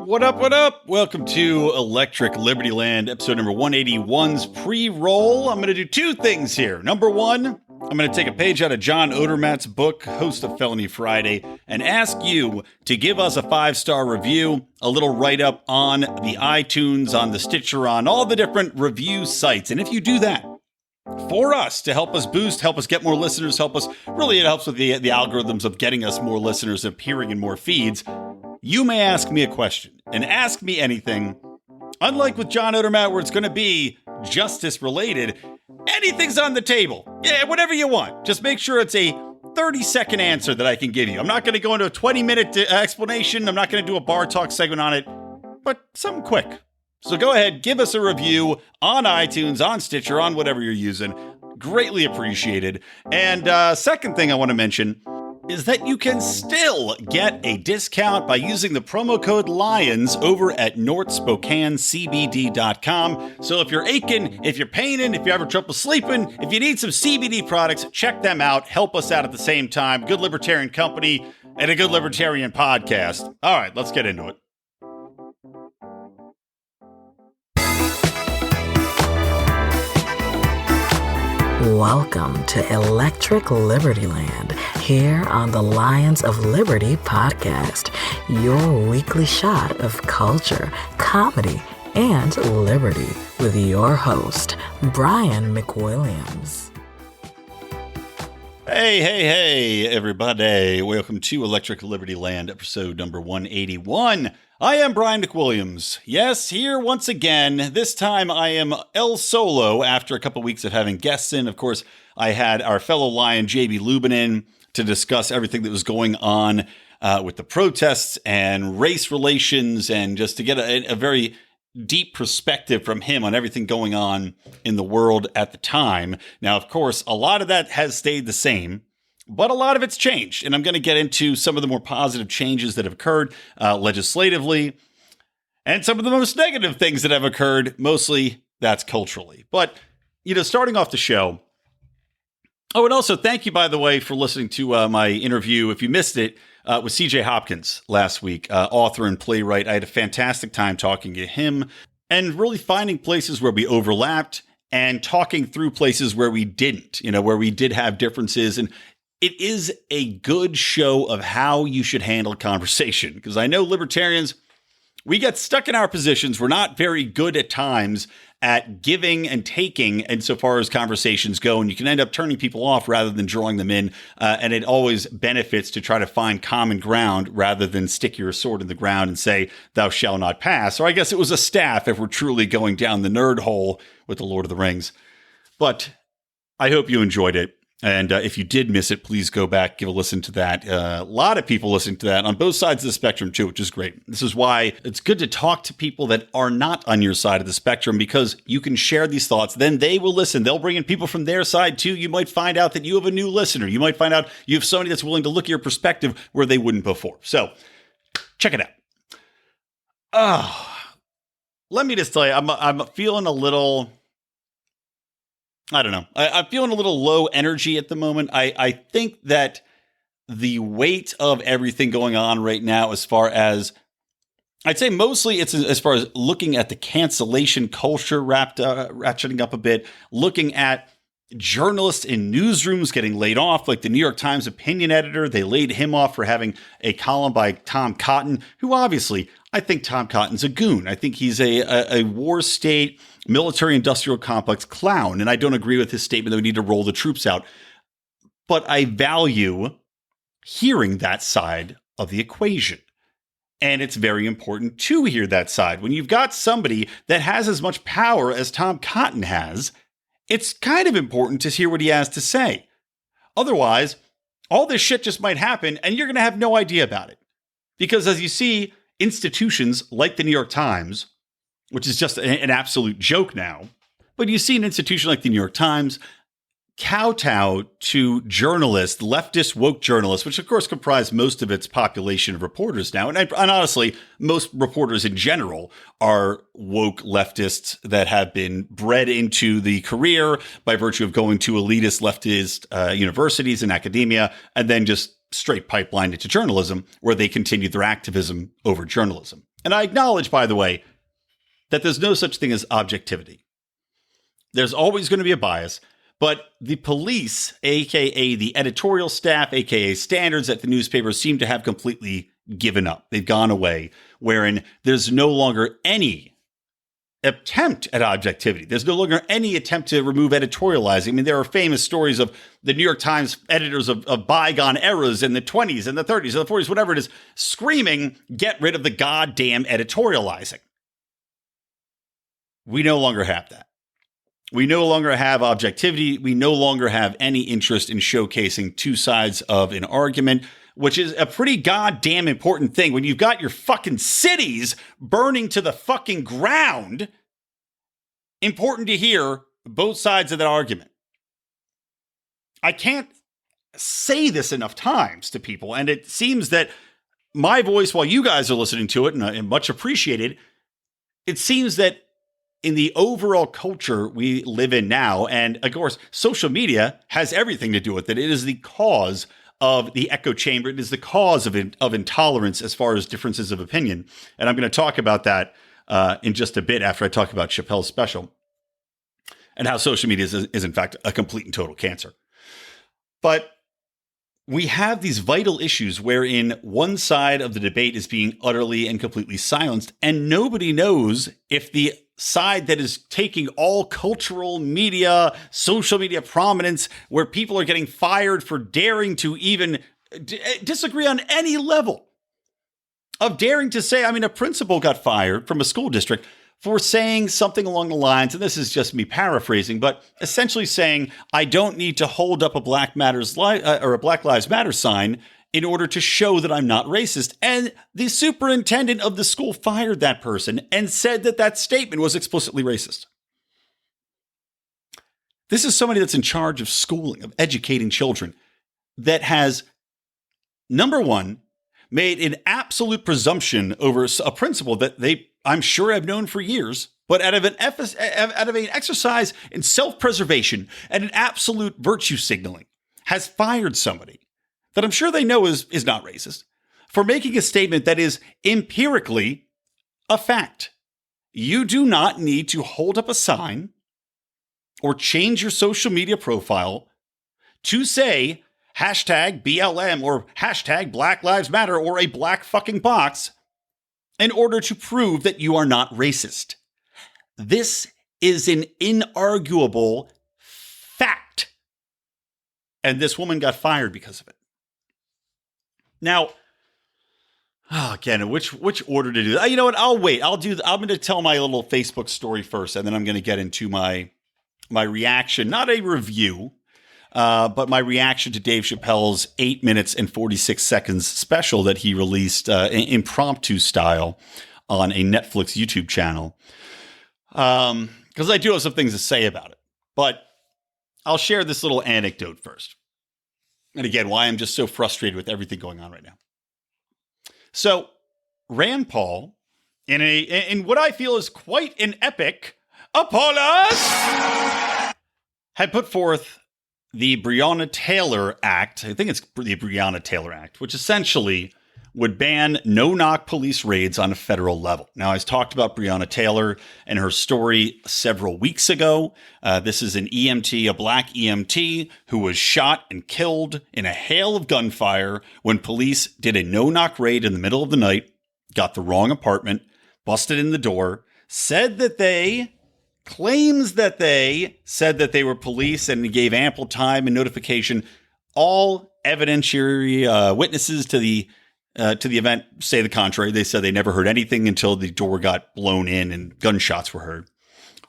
What up, what up? Welcome to Electric Libertyland, episode number 181's pre-roll. I'm going to do two things here. Number one, I'm going to take a page out of John Odermatt's book, Host of Felony Friday, and ask you to give us a 5-star review, a little write-up on the iTunes, on the Stitcher, on all the different review sites. And if you do that, for us, to help us boost, help us get more listeners, it helps with the algorithms of getting us more listeners appearing in more feeds. You may ask me a question, and ask me anything. Unlike with John Odermatt, where it's going to be justice-related, anything's on the table. Yeah, whatever you want. Just make sure it's a 30-second answer that I can give you. I'm not going to go into a 20-minute explanation. I'm not going to do a bar talk segment on it, but something quick. So go ahead, give us a review on iTunes, on Stitcher, on whatever you're using. Greatly appreciated. And second thing I want to mention is that you can still get a discount by using the promo code LIONS over at NorthSpokaneCBD.com. So if you're aching, if you're paining, if you're having trouble sleeping, if you need some CBD products, check them out. Help us out at the same time. Good libertarian company and a good libertarian podcast. All right, let's get into it. Welcome to Electric Libertyland, here on the Lions of Liberty podcast, your weekly shot of culture, comedy, and liberty with your host, Brian McWilliams. Hey, everybody. Welcome to Electric Libertyland, episode number 181. I am Brian McWilliams. Yes, here once again. This time I am El Solo after a couple weeks of having guests in. Of course, I had our fellow Lion, JB Lubin, in to discuss everything that was going on with the protests and race relations, and just to get a very deep perspective from him on everything going on in the world at the time. Now, of course, a lot of that has stayed the same, but a lot of it's changed, and I'm going to get into some of the more positive changes that have occurred legislatively, and some of the most negative things that have occurred, mostly that's culturally. But, starting off the show, oh, and also thank you, by the way, for listening to my interview, if you missed it, with CJ Hopkins last week, author and playwright. I had a fantastic time talking to him and really finding places where we overlapped and talking through places where we didn't, where we did have differences. And it is a good show of how you should handle conversation, because I know libertarians, we get stuck in our positions. We're not very good at times at giving and taking insofar as conversations go, and you can end up turning people off rather than drawing them in. And it always benefits to try to find common ground rather than stick your sword in the ground and say, thou shalt not pass. Or I guess it was a staff if we're truly going down the nerd hole with the Lord of the Rings. But I hope you enjoyed it. And if you did miss it, please go back, give a listen to that. A lot of people listening to that on both sides of the spectrum, too, which is great. This is why it's good to talk to people that are not on your side of the spectrum, because you can share these thoughts. Then they will listen. They'll bring in people from their side, too. You might find out that you have a new listener. You might find out you have somebody that's willing to look at your perspective where they wouldn't before. So check it out. Let me just tell you, I'm feeling a little... I don't know. I'm feeling a little low energy at the moment. I think that the weight of everything going on right now, as far as, I'd say mostly it's as far as looking at the cancellation culture ratcheting up a bit, looking at journalists in newsrooms getting laid off, like the New York Times opinion editor. They laid him off for having a column by Tom Cotton, who obviously, I think Tom Cotton's a goon. I think he's a war state military-industrial complex clown, and I don't agree with his statement that we need to roll the troops out. But I value hearing that side of the equation. And it's very important to hear that side. When you've got somebody that has as much power as Tom Cotton has, it's kind of important to hear what he has to say. Otherwise, all this shit just might happen, and you're going to have no idea about it. Because as you see, institutions like the New York Times, which is just an absolute joke now, but you see an institution like the New York Times kowtow to journalists, leftist woke journalists, which of course comprise most of its population of reporters now. And honestly, most reporters in general are woke leftists that have been bred into the career by virtue of going to elitist leftist universities and academia, and then just straight pipelined into journalism, where they continue their activism over journalism. And I acknowledge, by the way, that there's no such thing as objectivity. There's always going to be a bias, but the police, aka the editorial staff, aka standards at the newspaper, seem to have completely given up. They've gone away, wherein there's no longer any attempt at objectivity. There's no longer any attempt to remove editorializing. I mean, there are famous stories of the New York Times editors of bygone eras in the 20s and the 30s and the 40s, whatever it is, screaming, get rid of the goddamn editorializing. We no longer have that. We no longer have objectivity. We no longer have any interest in showcasing two sides of an argument, which is a pretty goddamn important thing. When you've got your fucking cities burning to the fucking ground, important to hear both sides of that argument. I can't say this enough times to people, and it seems that my voice, while you guys are listening to it, and much appreciated, it seems that in the overall culture we live in now, and of course, social media has everything to do with it. It is the cause of the echo chamber. It is the cause of intolerance as far as differences of opinion. And I'm going to talk about that in just a bit after I talk about Chappelle's special and how social media is in fact a complete and total cancer. But we have these vital issues wherein one side of the debate is being utterly and completely silenced, and nobody knows if the side that is taking all cultural media, social media prominence, where people are getting fired for daring to even disagree on any level, of daring to say, I mean, a principal got fired from a school district for saying something along the lines, and this is just me paraphrasing, but essentially saying, I don't need to hold up a Black Lives Matter sign in order to show that I'm not racist. And the superintendent of the school fired that person and said that that statement was explicitly racist. This is somebody that's in charge of schooling, of educating children, that has, number one, made an absolute presumption over a principle that I'm sure have known for years, but out of an exercise in self-preservation and an absolute virtue signaling, has fired somebody that I'm sure they know is not racist for making a statement that is empirically a fact. You do not need to hold up a sign or change your social media profile to say hashtag BLM or hashtag Black Lives Matter or a black fucking box in order to prove that you are not racist. This is an inarguable fact. And this woman got fired because of it. Now, again, which order to do that? You know what? I'll wait. I'm going to tell my little Facebook story first, and then I'm going to get into my reaction, not a review, but my reaction to Dave Chappelle's 8 minutes and 46 seconds special that he released impromptu style on a Netflix YouTube channel. Because I do have some things to say about it. But I'll share this little anecdote first. And again, why I'm just so frustrated with everything going on right now. So, Rand Paul, in what I feel is quite an epic, Paulus, had put forth the Breonna Taylor Act. I think it's the Breonna Taylor Act, which essentially would ban no-knock police raids on a federal level. Now, I talked about Breonna Taylor and her story several weeks ago. This is an EMT, a black EMT, who was shot and killed in a hail of gunfire when police did a no-knock raid in the middle of the night, got the wrong apartment, busted in the door, claims that they said that they were police and gave ample time and notification. All evidentiary witnesses to the event say the contrary. They said they never heard anything until the door got blown in and gunshots were heard.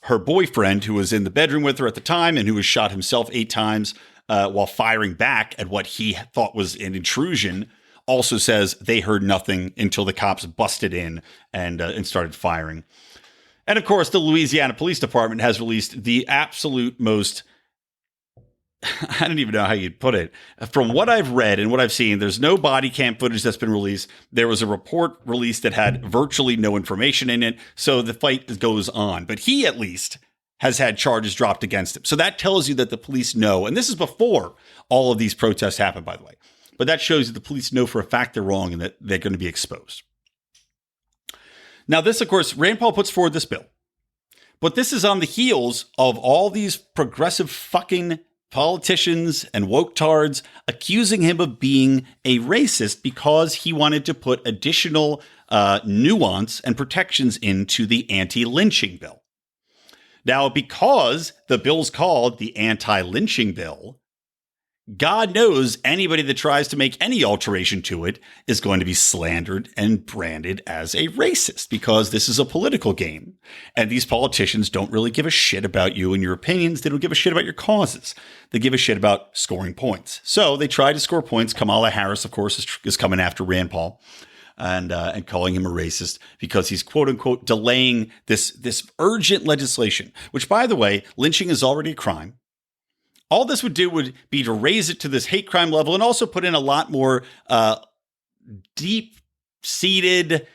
Her boyfriend, who was in the bedroom with her at the time and who was shot himself 8 times while firing back at what he thought was an intrusion, also says they heard nothing until the cops busted in and started firing. And of course, the Louisiana Police Department has released the absolute most, I don't even know how you'd put it. From what I've read and what I've seen, there's no body cam footage that's been released. There was a report released that had virtually no information in it. So the fight goes on. But he at least has had charges dropped against him. So that tells you that the police know. And this is before all of these protests happen, by the way. But that shows you the police know for a fact they're wrong and that they're going to be exposed. Now, this, of course, Rand Paul puts forward this bill. But this is on the heels of all these progressive fucking politicians and woke-tards accusing him of being a racist because he wanted to put additional nuance and protections into the anti-lynching bill. Now, because the bill's called the anti-lynching bill, God knows anybody that tries to make any alteration to it is going to be slandered and branded as a racist because this is a political game. And these politicians don't really give a shit about you and your opinions. They don't give a shit about your causes. They give a shit about scoring points. So they try to score points. Kamala Harris, of course, is coming after Rand Paul and calling him a racist because he's, quote unquote, delaying this urgent legislation, which, by the way, lynching is already a crime. All this would do would be to raise it to this hate crime level and also put in a lot more deep-seated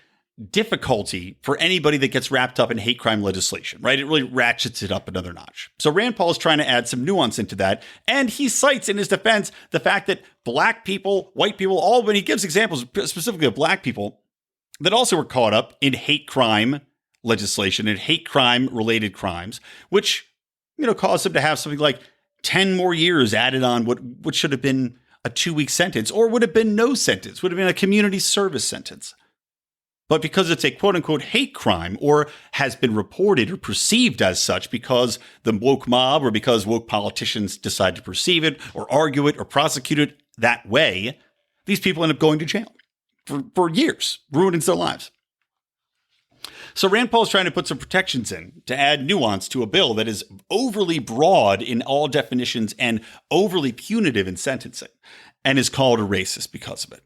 difficulty for anybody that gets wrapped up in hate crime legislation, right? It really ratchets it up another notch. So Rand Paul is trying to add some nuance into that. And he cites in his defense the fact that black people, white people, all when he gives examples specifically of black people that also were caught up in hate crime legislation and hate crime related crimes, which, caused them to have something like 10 more years added on what should have been a 2-week sentence or would have been no sentence, would have been a community service sentence. But because it's a quote unquote hate crime or has been reported or perceived as such because the woke mob or because woke politicians decide to perceive it or argue it or prosecute it that way, these people end up going to jail for years, ruining their lives. So Rand Paul is trying to put some protections in to add nuance to a bill that is overly broad in all definitions and overly punitive in sentencing and is called a racist because of it.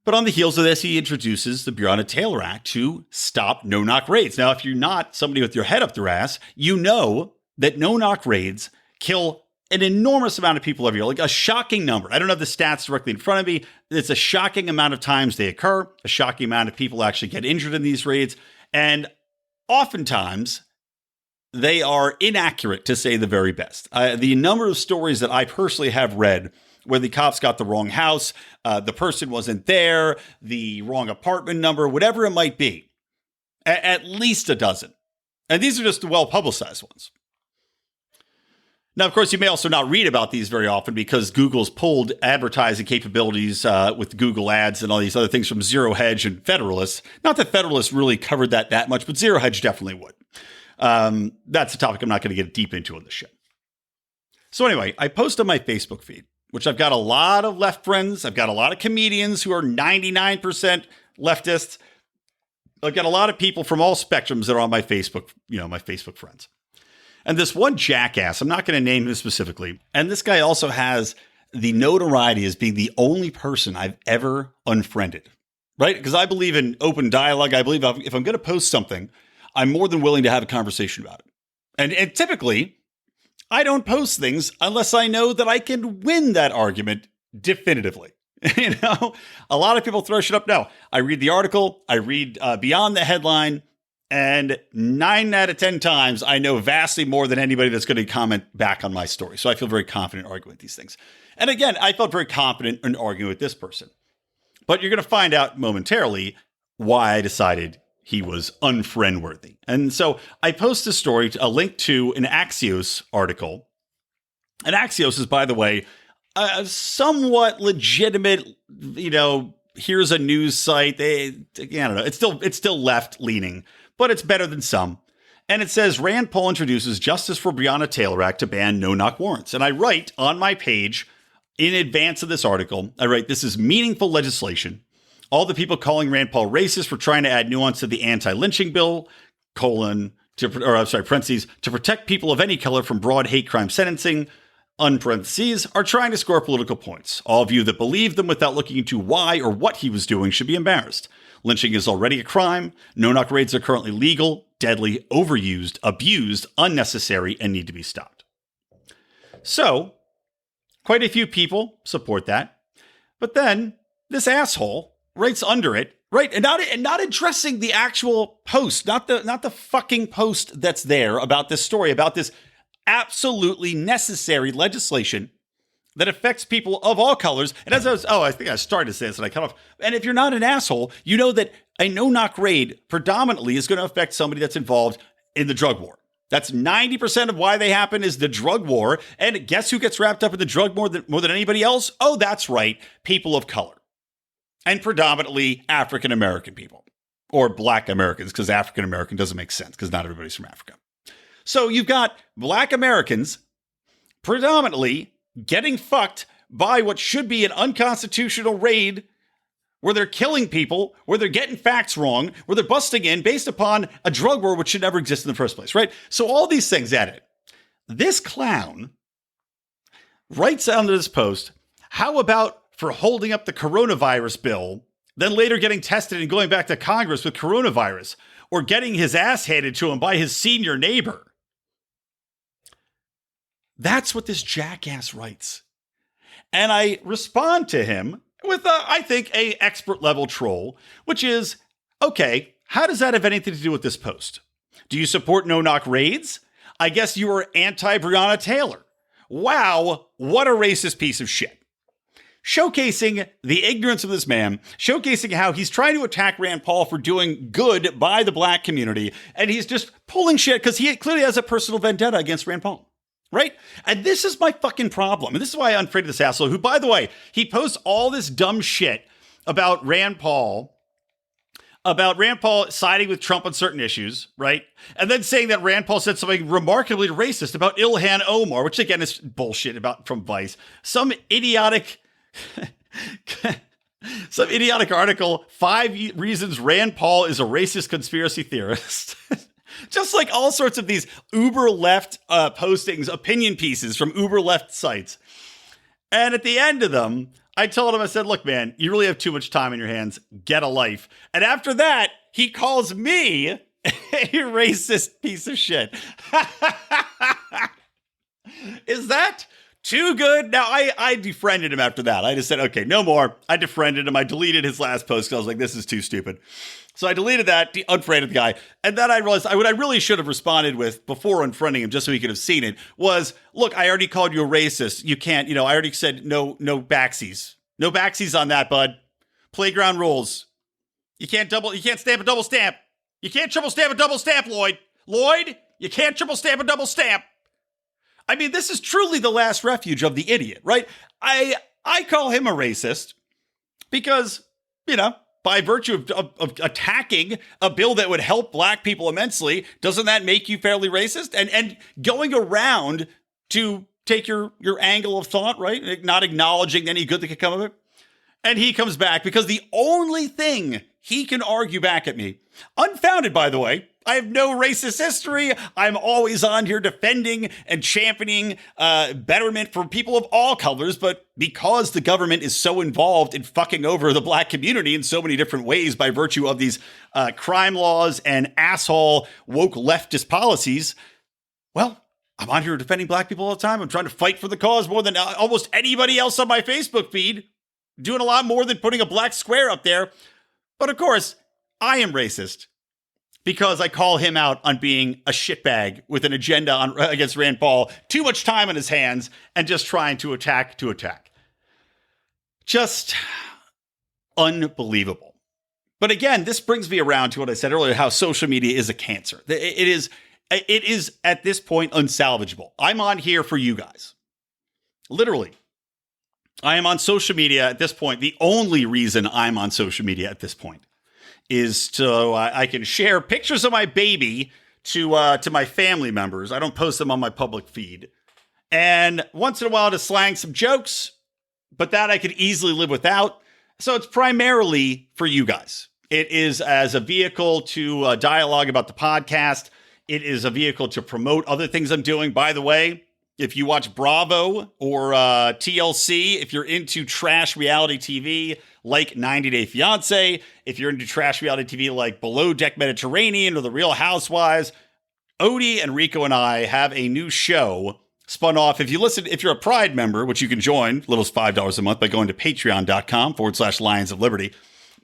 But on the heels of this, he introduces the Breonna Taylor Act to stop no-knock raids. Now, if you're not somebody with your head up their ass, you know that no-knock raids kill an enormous amount of people every year, like a shocking number. I don't have the stats directly in front of me. It's a shocking amount of times they occur. A shocking amount of people actually get injured in these raids. And oftentimes, they are inaccurate, to say the very best. The number of stories that I personally have read where the cops got the wrong house, the person wasn't there, the wrong apartment number, whatever it might be, at least a dozen. And these are just the well-publicized ones. Now, of course, you may also not read about these very often because Google's pulled advertising capabilities with Google Ads and all these other things from Zero Hedge and Federalist. Not that Federalist really covered that much, but Zero Hedge definitely would. That's a topic I'm not going to get deep into on the show. So anyway, I post on my Facebook feed, which I've got a lot of left friends. I've got a lot of comedians who are 99% leftists. I've got a lot of people from all spectrums that are on my Facebook, my Facebook friends. And this one jackass, I'm not going to name him specifically, and this guy also has the notoriety as being the only person I've ever unfriended, right? Because I believe in open dialogue. I believe if I'm going to post something, I'm more than willing to have a conversation about it. And typically, I don't post things unless I know that I can win that argument definitively. A lot of people throw shit up. No, I read the article, I read beyond the headline, and 9 out of 10 times, I know vastly more than anybody that's going to comment back on my story. So I feel very confident arguing with these things. And again, I felt very confident in arguing with this person. But you're going to find out momentarily why I decided he was unfriend-worthy. And so I post a story, a link to an Axios article. And Axios is, by the way, a somewhat legitimate, here's a news site. I don't know. It's still left-leaning, but it's better than some. And it says, Rand Paul introduces Justice for Breonna Taylor Act to ban no-knock warrants. And I write on my page, in advance of this article, I write, this is meaningful legislation. All the people calling Rand Paul racist for trying to add nuance to the anti-lynching bill, parentheses, to protect people of any color from broad hate crime sentencing, parentheses, are trying to score political points. All of you that believe them without looking into why or what he was doing should be embarrassed. Lynching is already a crime. No-knock raids are currently legal, deadly, overused, abused, unnecessary, and need to be stopped. So, quite a few people support that. But then, this asshole writes under it, right, and not addressing the actual post, not the fucking post that's there about this story, about this absolutely necessary legislation that affects people of all colors. And as I think I started to say this and I cut off. And if you're not an asshole, you know that A no-knock raid predominantly is going to affect somebody that's involved in the drug war. That's 90% of why they happen is the drug war. And guess who gets wrapped up in the drug more than anybody else? Oh, that's right. People of color. And predominantly African-American people. Or Black Americans, because African-American doesn't make sense, because not everybody's from Africa. So you've got Black Americans predominantly getting fucked by what should be an unconstitutional raid where they're killing people, where they're getting facts wrong, where they're busting in based upon a drug war which should never exist in the first place, right? So all these things at it. This clown writes under this post, how about for holding up the coronavirus bill, then later getting tested and going back to Congress with coronavirus, or getting his ass handed to him by his senior neighbor? That's what this jackass writes. And I respond to him with, I think, a expert level troll, which is, okay, how does that have anything to do with this post? Do you support no-knock raids? I guess you are anti-Breonna Taylor. Wow, what a racist piece of shit. Showcasing the ignorance of this man, showcasing how he's trying to attack Rand Paul for doing good by the black community, and he's just pulling shit because he clearly has a personal vendetta against Rand Paul. Right? And this is my fucking problem. And this is why I'm afraid of this asshole who, by the way, he posts all this dumb shit about Rand Paul siding with Trump on certain issues, right? And then saying that Rand Paul said something remarkably racist about Ilhan Omar, which again is bullshit from Vice. Some idiotic article, 5 reasons Rand Paul is a racist conspiracy theorist. Just like all sorts of these uber left postings, opinion pieces from uber left sites. And at the end of them, I told him, I said, look, man, you really have too much time in your hands. Get a life. And after that, he calls me a racist piece of shit. Is that too good? Now, I defriended him after that. I just said, okay, no more. I defriended him. I deleted his last post because I was like, this is too stupid. So I deleted that, unfriended the guy. And then I realized what I really should have responded with before unfriending him, just so he could have seen it, was, look, I already called you a racist. You can't, I already said no backsies. No backsies on that, bud. Playground rules. You can't stamp a double stamp. You can't triple stamp a double stamp, Lloyd. Lloyd, you can't triple stamp a double stamp. I mean, this is truly the last refuge of the idiot, right? I call him a racist because, by virtue of attacking a bill that would help black people immensely, doesn't that make you fairly racist? And going around to take your angle of thought, right? Not acknowledging any good that could come of it. And he comes back because the only thing he can argue back at me, unfounded, by the way, I have no racist history. I'm always on here defending and championing betterment for people of all colors. But because the government is so involved in fucking over the black community in so many different ways by virtue of these crime laws and asshole woke leftist policies, well, I'm on here defending black people all the time. I'm trying to fight for the cause more than almost anybody else on my Facebook feed. Doing a lot more than putting a black square up there. But of course, I am racist. Because I call him out on being a shitbag with an agenda against Rand Paul, too much time on his hands, and just trying to attack. Just unbelievable. But again, this brings me around to what I said earlier, how social media is a cancer. It is at this point unsalvageable. I'm on here for you guys. Literally. I am on social media at this point. The only reason I'm on social media at this point is so I can share pictures of my baby to my family members. I don't post them on my public feed. And once in a while to slang some jokes, but that I could easily live without. So it's primarily for you guys. It is as a vehicle to dialogue about the podcast. It is a vehicle to promote other things I'm doing. By the way, if you watch Bravo or TLC, if you're into trash reality TV like 90 Day Fiancé, if you're into trash reality TV like Below Deck Mediterranean or The Real Housewives, Odie and Rico and I have a new show spun off. If you're a Pride member, which you can join, little as $5 a month by going to patreon.com/Lions of Liberty.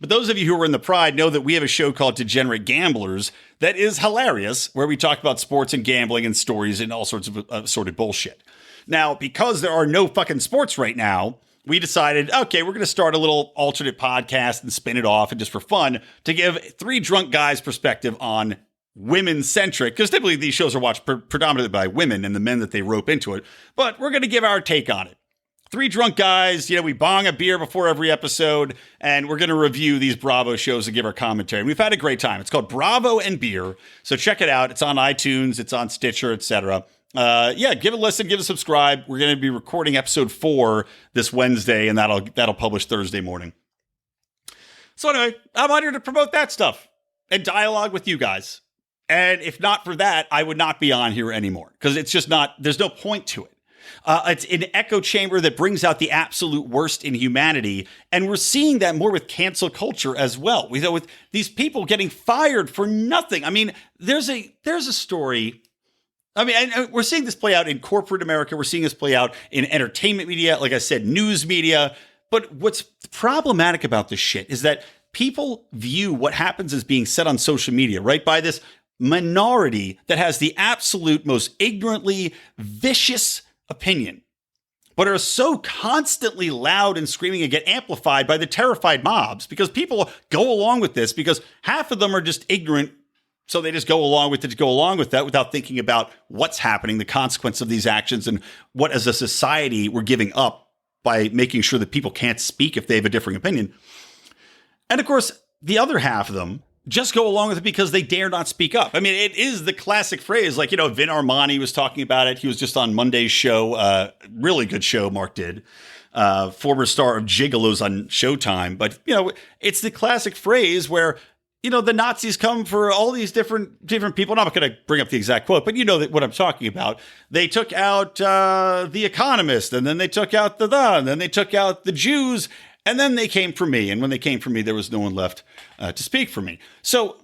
But those of you who are in the Pride know that we have a show called Degenerate Gamblers that is hilarious, where we talk about sports and gambling and stories and all sorts of assorted bullshit. Now, because there are no fucking sports right now, we decided, okay, we're going to start a little alternate podcast and spin it off and just for fun to give three drunk guys' perspective on women-centric, because typically these shows are watched predominantly by women and the men that they rope into it, but we're going to give our take on it. Three drunk guys, we bong a beer before every episode, and we're going to review these Bravo shows and give our commentary. We've had a great time. It's called Bravo and Beer, so check it out. It's on iTunes, it's on Stitcher, etc. Give a listen, give a subscribe. We're going to be recording episode 4 this Wednesday, and that'll publish Thursday morning. So anyway, I'm on here to promote that stuff and dialogue with you guys. And if not for that, I would not be on here anymore, because it's just there's no point to it. It's an echo chamber that brings out the absolute worst in humanity. And we're seeing that more with cancel culture as well. With these people getting fired for nothing. I mean, there's a story. I mean, and we're seeing this play out in corporate America. We're seeing this play out in entertainment media, like I said, news media. But what's problematic about this shit is that people view what happens as being said on social media, right, by this minority that has the absolute most ignorantly vicious opinion, but are so constantly loud and screaming and get amplified by the terrified mobs, because people go along with this because half of them are just ignorant. So they just go along with that without thinking about what's happening, the consequence of these actions, and what as a society we're giving up by making sure that people can't speak if they have a different opinion. And of course, the other half of them just go along with it because they dare not speak up. I mean, it is the classic phrase, like, Vin Armani was talking about it. He was just on Monday's show, really good show Mark did, former star of Gigolos on Showtime. But, it's the classic phrase where, the Nazis come for all these different people. I'm not going to bring up the exact quote, but what I'm talking about. They took out The Economist, and then they took out and then they took out the Jews. And then they came for me. And when they came for me, there was no one left to speak for me. So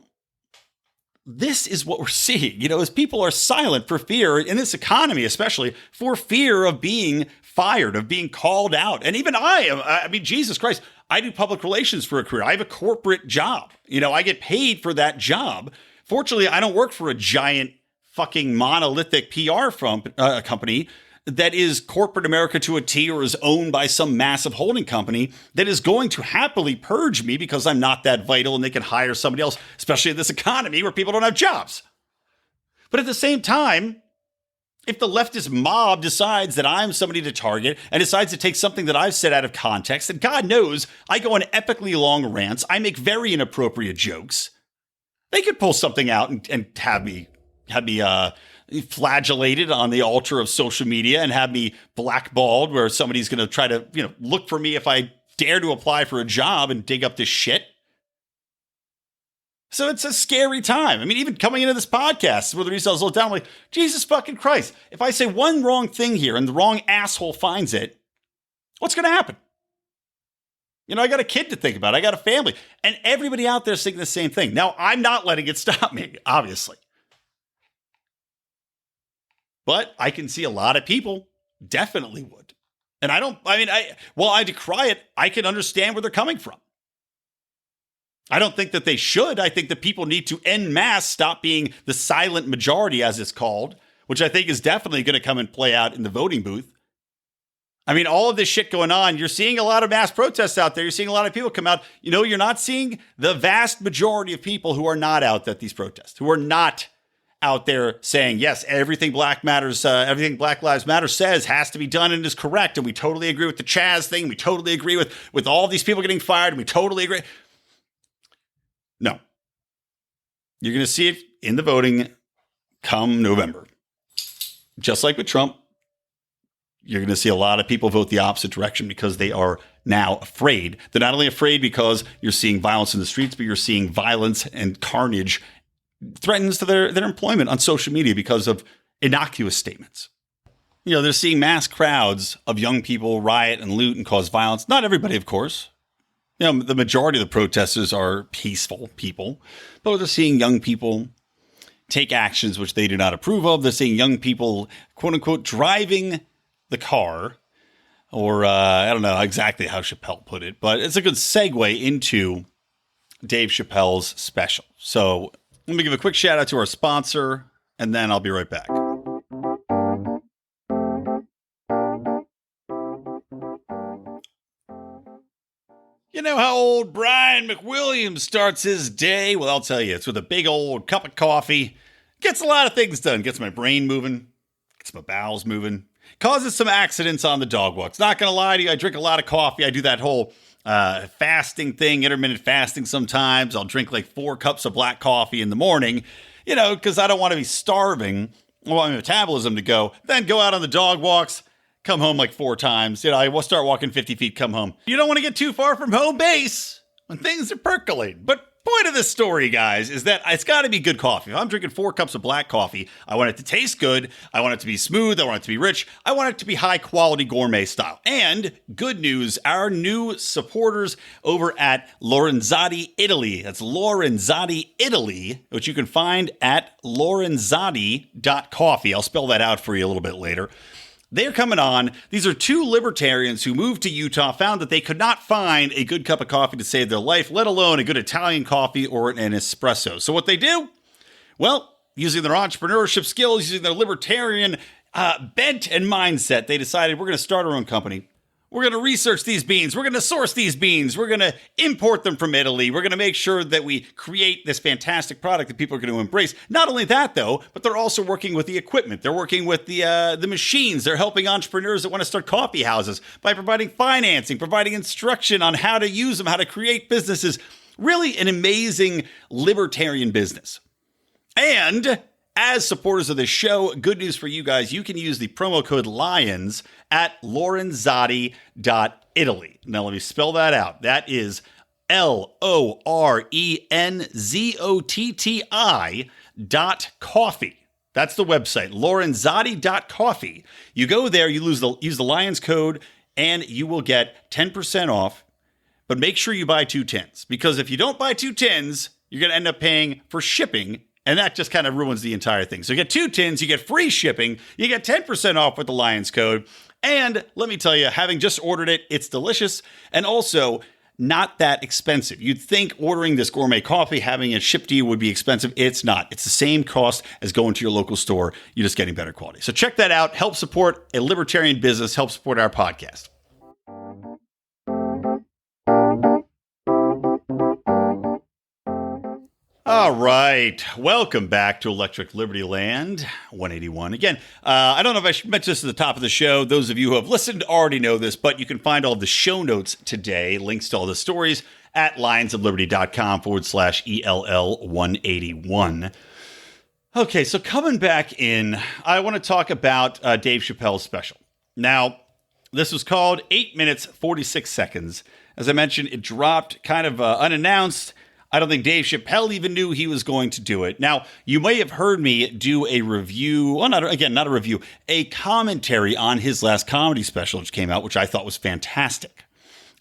this is what we're seeing, as people are silent for fear in this economy, especially for fear of being fired, of being called out. And even I mean, Jesus Christ, I do public relations for a career. I have a corporate job. I get paid for that job. Fortunately, I don't work for a giant fucking monolithic PR company that is corporate America to a T, or is owned by some massive holding company that is going to happily purge me because I'm not that vital and they can hire somebody else, especially in this economy where people don't have jobs. But at the same time, if the leftist mob decides that I'm somebody to target and decides to take something that I've said out of context, and God knows I go on epically long rants, I make very inappropriate jokes, they could pull something out and have me flagellated on the altar of social media and have me blackballed, where somebody's going to try to, look for me if I dare to apply for a job and dig up this shit. So it's a scary time. I mean, even coming into this podcast, where the reason I was a little down, I'm like, Jesus fucking Christ. If I say one wrong thing here and the wrong asshole finds it, what's going to happen? I got a kid to think about. I got a family. And everybody out there is thinking the same thing. Now, I'm not letting it stop me, obviously. But I can see a lot of people definitely would. And while I decry it, I can understand where they're coming from. I don't think that they should. I think that people need to en masse stop being the silent majority, as it's called, which I think is definitely going to come and play out in the voting booth. I mean, all of this shit going on, you're seeing a lot of mass protests out there. You're seeing a lot of people come out. You're not seeing the vast majority of people who are not out at these protests, who are not out there saying, yes, everything Black Lives Matter says has to be done and is correct. And we totally agree with the CHAZ thing. We totally agree with all these people getting fired. And we totally agree. No. You're going to see it in the voting come November. Just like with Trump, you're going to see a lot of people vote the opposite direction because they are now afraid. They're not only afraid because you're seeing violence in the streets, but you're seeing violence and carnage threatens to their employment on social media because of innocuous statements. They're seeing mass crowds of young people riot and loot and cause violence. Not everybody, of course. The majority of the protesters are peaceful people, but they're seeing young people take actions which they do not approve of. They're seeing young people, quote unquote, driving the car, or I don't know exactly how Chappelle put it, but it's a good segue into Dave Chappelle's special. So let me give a quick shout out to our sponsor, and then I'll be right back. know how old Brian McWilliams starts his day? Well, I'll tell you, it's with a big old cup of coffee. Gets a lot of things done. Gets my brain moving. Gets my bowels moving. Causes some accidents on the dog walks. Not going to lie to you, I drink a lot of coffee. I do that whole fasting thing, intermittent fasting sometimes. I'll drink like 4 cups of black coffee in the morning, because I don't want to be starving. I want my metabolism to go. Then go out on the dog walks. Come home like 4 times. I will start walking 50 feet, come home. You don't want to get too far from home base when things are percolating. But point of this story, guys, is that it's got to be good coffee. If I'm drinking 4 cups of black coffee, I want it to taste good. I want it to be smooth. I want it to be rich. I want it to be high quality gourmet style. And good news, our new supporters over at Lorenzotti Italy. That's Lorenzotti Italy, which you can find at lorenzotti.coffee. I'll spell that out for you a little bit later. They're coming on. These are 2 libertarians who moved to Utah, found that they could not find a good cup of coffee to save their life, let alone a good Italian coffee or an espresso. So what they do? Well, using their entrepreneurship skills, using their libertarian bent and mindset, they decided we're going to start our own company. We're going to research these beans. We're going to source these beans. We're going to import them from Italy. We're going to make sure that we create this fantastic product that people are going to embrace. Not only that, though, but they're also working with the equipment. They're working with the machines. They're helping entrepreneurs that want to start coffee houses by providing financing, providing instruction on how to use them, how to create businesses. Really an amazing libertarian business. And as supporters of this show, good news for you guys, you can use the promo code LIONS at lorenzotti.italy. Now, let me spell that out. That is LORENZOTTI.coffee. That's the website, lorenzotti.coffee. You go there, you use the LIONS code, and you will get 10% off. But make sure you buy 2 tins, because if you don't buy 2 tins, you're going to end up paying for shipping. And that just kind of ruins the entire thing. So you get 2 tins, you get free shipping, you get 10% off with the LIONS code. And let me tell you, having just ordered it, it's delicious and also not that expensive. You'd think ordering this gourmet coffee, having it shipped to you would be expensive. It's not. It's the same cost as going to your local store. You're just getting better quality. So check that out. Help support a libertarian business. Help support our podcast. All right. Welcome back to Electric Libertyland 181. Again, I don't know if I should mention this at the top of the show. Those of you who have listened already know this, but you can find all the show notes today, links to all the stories at lionsofliberty.com/ELL181. Okay, so coming back in, I want to talk about Dave Chappelle's special. Now, this was called 8 minutes, 46 seconds. As I mentioned, it dropped kind of unannounced. I don't think Dave Chappelle even knew he was going to do it. Now, you may have heard me do a review, well, not a review, a commentary on his last comedy special, which came out, which I thought was fantastic.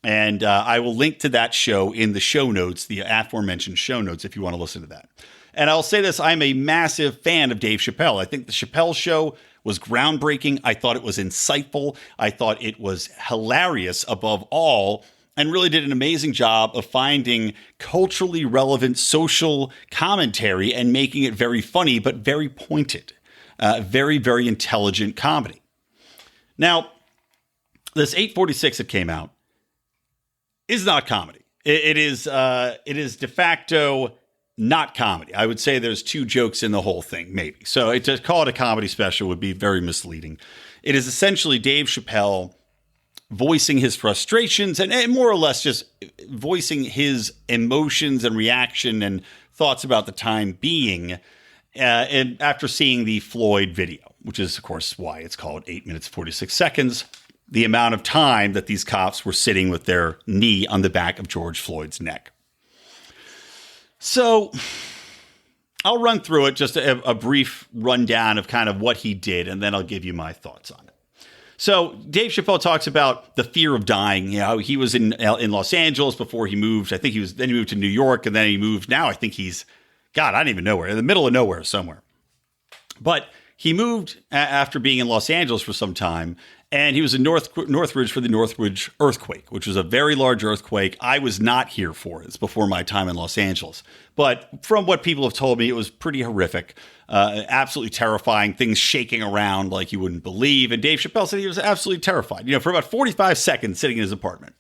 And I will link to that show in the show notes, the aforementioned show notes, if you want to listen to that. And I'll say this, I'm a massive fan of Dave Chappelle. I think the Chappelle show was groundbreaking. I thought it was insightful. I thought it was hilarious above all, and really did an amazing job of finding culturally relevant social commentary and making it very funny, but very pointed. Very, very intelligent comedy. Now, this 846 that came out is not comedy. It is de facto not comedy. I would say there's 2 jokes in the whole thing, maybe. So to call it a comedy special would be very misleading. It is essentially Dave Chappelle voicing his frustrations and more or less just voicing his emotions and reaction and thoughts about the time being and after seeing the Floyd video, which is, of course, why it's called 8 minutes, 46 seconds, the amount of time that these cops were sitting with their knee on the back of George Floyd's neck. So I'll run through it, just a brief rundown of kind of what he did, and then I'll give you my thoughts on it. So Dave Chappelle talks about the fear of dying. You know, he was in Los Angeles before he moved. I think then he moved to New York, and then he moved. Now I think he's, God, I don't even know where, in the middle of nowhere somewhere. But he moved after being in Los Angeles for some time, and he was in Northridge for the Northridge earthquake, which was a very large earthquake. I was not here for it. It's before my time in Los Angeles. But from what people have told me, it was pretty horrific, absolutely terrifying, things shaking around like you wouldn't believe. And Dave Chappelle said he was absolutely terrified, for about 45 seconds sitting in his apartment.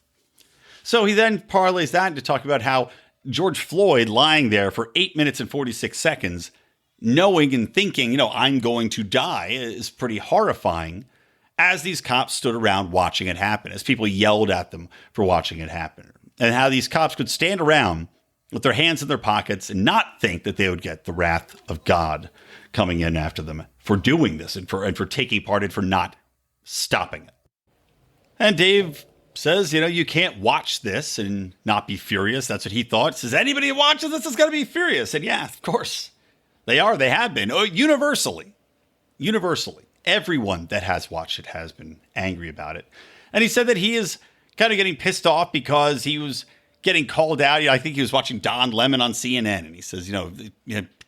So he then parlays that into talking about how George Floyd lying there for 8 minutes and 46 seconds, knowing and thinking, I'm going to die, is pretty horrifying, as these cops stood around watching it happen, as people yelled at them for watching it happen, and how these cops could stand around with their hands in their pockets and not think that they would get the wrath of God coming in after them for doing this and for taking part and for not stopping it. And Dave says, you can't watch this and not be furious. That's what he thought. He says, anybody who watches this is going to be furious. And yeah, of course, they are. They have been. Universally. Everyone that has watched it has been angry about it. And he said that he is kind of getting pissed off because he was getting called out. I think he was watching Don Lemon on CNN. And he says,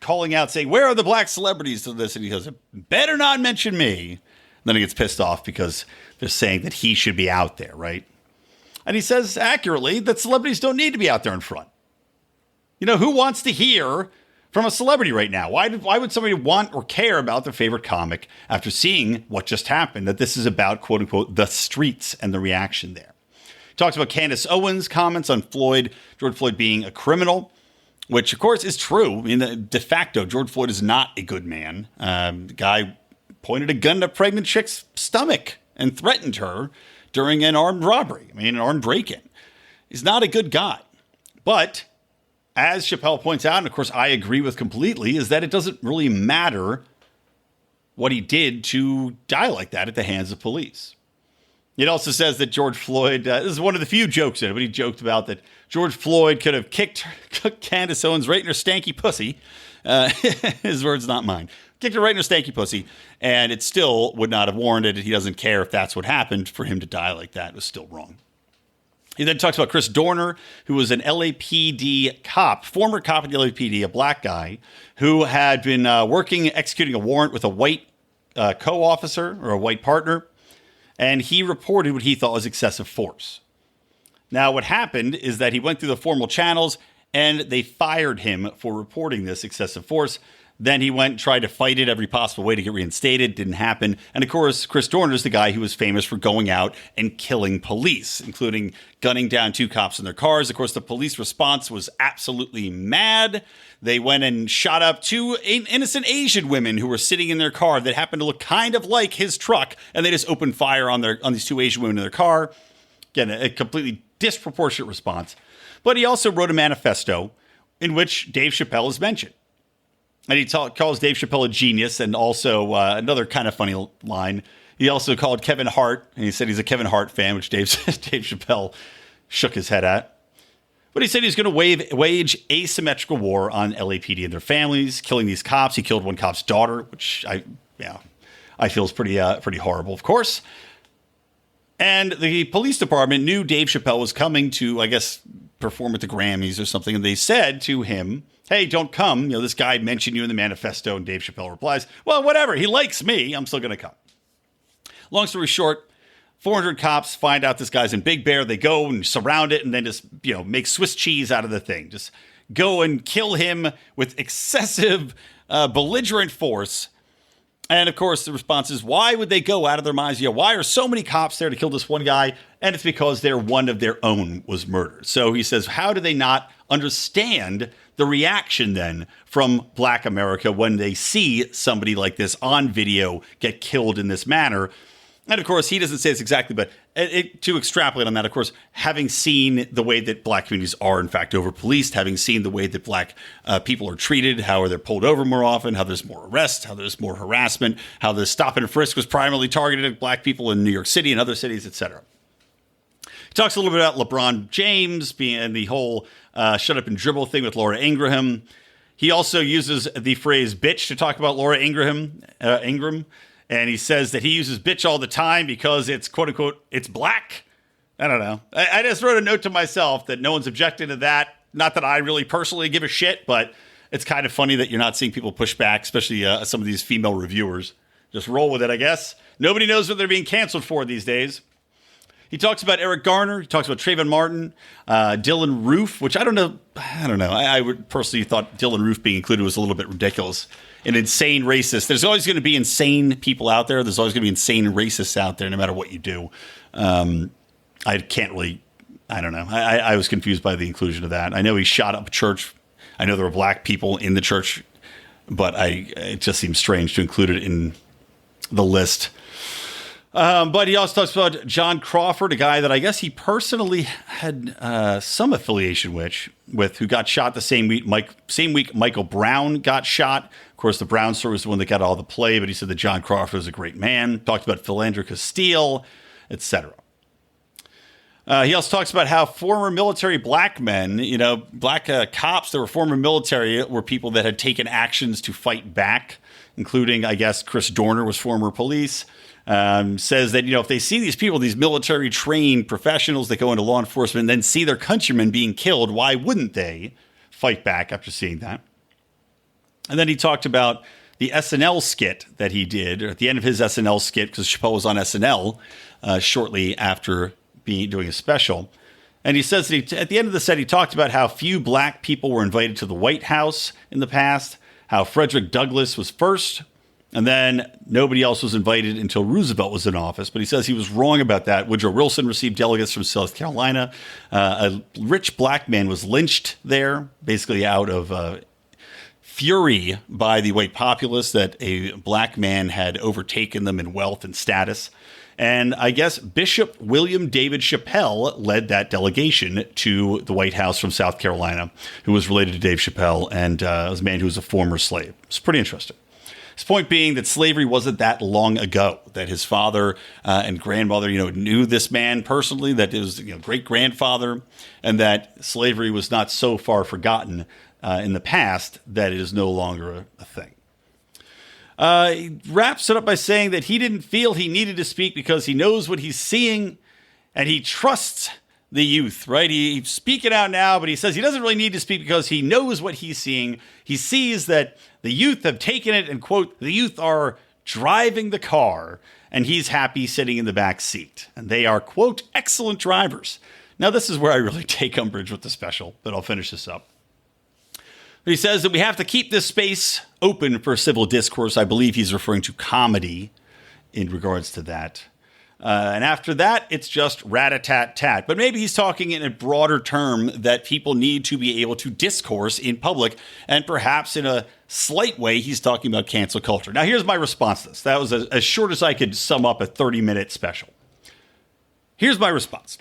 calling out, saying, where are the black celebrities to this? And he goes, better not mention me. And then he gets pissed off because they're saying that he should be out there, right? And he says accurately that celebrities don't need to be out there in front. Who wants to hear from a celebrity right now? Why would somebody want or care about their favorite comic after seeing what just happened? That this is about, quote unquote, the streets and the reaction there. He talks about Candace Owens' comments on George Floyd being a criminal, which of course is true. De facto, George Floyd is not a good man. The guy pointed a gun to a pregnant chick's stomach and threatened her during an armed robbery. An armed break-in. He's not a good guy. But as Chappelle points out, and of course I agree with completely, is that it doesn't really matter what he did to die like that at the hands of police. It also says that George Floyd, this is one of the few jokes in it, but he joked about that George Floyd could have kicked Candace Owens right in her stanky pussy. His words, not mine. Kicked her right in her stanky pussy, and it still would not have warranted it. He doesn't care if that's what happened. For him to die like that was still wrong. He then talks about Chris Dorner, who was an LAPD cop, former cop in the LAPD, a black guy, who had been executing a warrant with a white co-officer or a white partner, and he reported what he thought was excessive force. Now, what happened is that he went through the formal channels, and they fired him for reporting this excessive force. Then he went and tried to fight it every possible way to get reinstated. Didn't happen. And of course, Chris Dorner is the guy who was famous for going out and killing police, including gunning down 2 cops in their cars. Of course, the police response was absolutely mad. They went and shot up 2 innocent Asian women who were sitting in their car that happened to look kind of like his truck. And they just opened fire on these 2 Asian women in their car. Again, a completely disproportionate response. But he also wrote a manifesto in which Dave Chappelle is mentioned. And he calls Dave Chappelle a genius, and also another kind of funny line. He also called Kevin Hart, and he said he's a Kevin Hart fan, which Dave Chappelle shook his head at. But he said he's going to wage asymmetrical war on LAPD and their families, killing these cops. He killed one cop's daughter, which I feel is pretty horrible, of course. And the police department knew Dave Chappelle was coming to, I guess, perform at the Grammys or something, and they said to him, hey, don't come. This guy mentioned you in the manifesto. And Dave Chappelle replies, well, whatever. He likes me. I'm still going to come. Long story short, 400 cops find out this guy's in Big Bear. They go and surround it and then just, make Swiss cheese out of the thing. Just go and kill him with excessive, belligerent force. And of course, the response is, why would they go out of their minds? Why are so many cops there to kill this one guy? And it's because one of their own was murdered. So he says, how do they not understand the reaction then from Black America when they see somebody like this on video get killed in this manner? And of course, he doesn't say this exactly, but to extrapolate on that, of course, having seen the way that Black communities are in fact over-policed, having seen the way that Black people are treated, how they're pulled over more often, how there's more arrests, how there's more harassment, how the stop and frisk was primarily targeted at Black people in New York City and other cities, etc. He talks a little bit about LeBron James being the whole shut up and dribble thing with Laura Ingraham. He also uses the phrase bitch to talk about Laura Ingram. And he says that he uses bitch all the time because it's, quote unquote, it's black. I don't know. I just wrote a note to myself that no one's objecting to that. Not that I really personally give a shit, but it's kind of funny that you're not seeing people push back, especially some of these female reviewers. Just roll with it, I guess. Nobody knows what they're being canceled for these days. He talks about Eric Garner. He talks about Trayvon Martin, Dylan Roof, which I don't know. I would personally thought Dylan Roof being included was a little bit ridiculous. An insane racist. There's always going to be insane people out there. There's always going to be insane racists out there, no matter what you do. I can't really I don't know. I was confused by the inclusion of that. I know he shot up a church. I know there were black people in the church, but it just seems strange to include it in the list. But he also talks about John Crawford, a guy that I guess he personally had some affiliation with, who got shot the same week. Same week Michael Brown got shot. Of course, the Brown story was the one that got all the play, but he said that John Crawford was a great man. Talked about Philandra Castile, etc. He also talks about how former military black men, black cops that were former military were people that had taken actions to fight back, including, I guess, Chris Dorner was former police. Says that, if they see these people, these military trained professionals that go into law enforcement and then see their countrymen being killed, why wouldn't they fight back after seeing that? And then he talked about the SNL skit that he did, or at the end of his SNL skit, because Chappelle was on SNL shortly after doing a special. And he says that at the end of the set, he talked about how few black people were invited to the White House in the past, how Frederick Douglass was first, and then nobody else was invited until Roosevelt was in office. But he says he was wrong about that. Woodrow Wilson received delegates from South Carolina. A rich black man was lynched there, basically out of fury by the white populace that a black man had overtaken them in wealth and status. And I guess Bishop William David Chappelle led that delegation to the White House from South Carolina, who was related to Dave Chappelle and was a man who was a former slave. It's pretty interesting. His point being that slavery wasn't that long ago, that his father and grandmother, knew this man personally, that it was great-grandfather, and that slavery was not so far forgotten in the past that it is no longer a thing. He wraps it up by saying that he didn't feel he needed to speak because he knows what he's seeing and he trusts the youth, right? He's speaking out now, but he says he doesn't really need to speak because he knows what he's seeing. He sees that the youth have taken it and, quote, the youth are driving the car and he's happy sitting in the back seat. And they are, quote, excellent drivers. Now, this is where I really take umbrage with the special, but I'll finish this up. He says that we have to keep this space open for civil discourse. I believe he's referring to comedy in regards to that. And after that, it's just rat-a-tat-tat. But maybe he's talking in a broader term that people need to be able to discourse in public. And perhaps in a slight way, he's talking about cancel culture. Now, here's my response to this. That was as short as I could sum up a 30-minute special. Here's my response.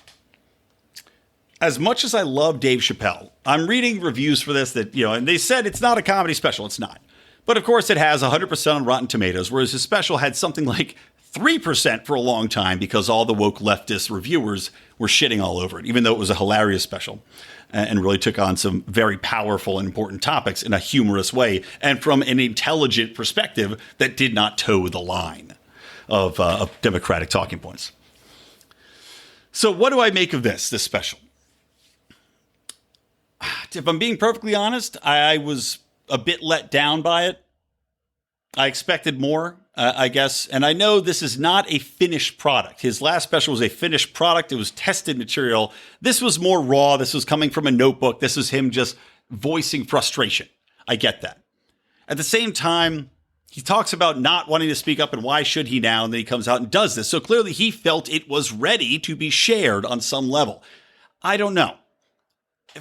As much as I love Dave Chappelle, I'm reading reviews for this that, and they said it's not a comedy special. It's not. But of course, it has 100% on Rotten Tomatoes, whereas his special had something like 3% for a long time because all the woke leftist reviewers were shitting all over it, even though it was a hilarious special and really took on some very powerful and important topics in a humorous way and from an intelligent perspective that did not toe the line of Democratic talking points. So what do I make of this special? If I'm being perfectly honest, I was a bit let down by it. I expected more, I guess. And I know this is not a finished product. His last special was a finished product. It was tested material. This was more raw. This was coming from a notebook. This was him just voicing frustration. I get that. At the same time, he talks about not wanting to speak up and why should he now? And then he comes out and does this. So clearly he felt it was ready to be shared on some level. I don't know.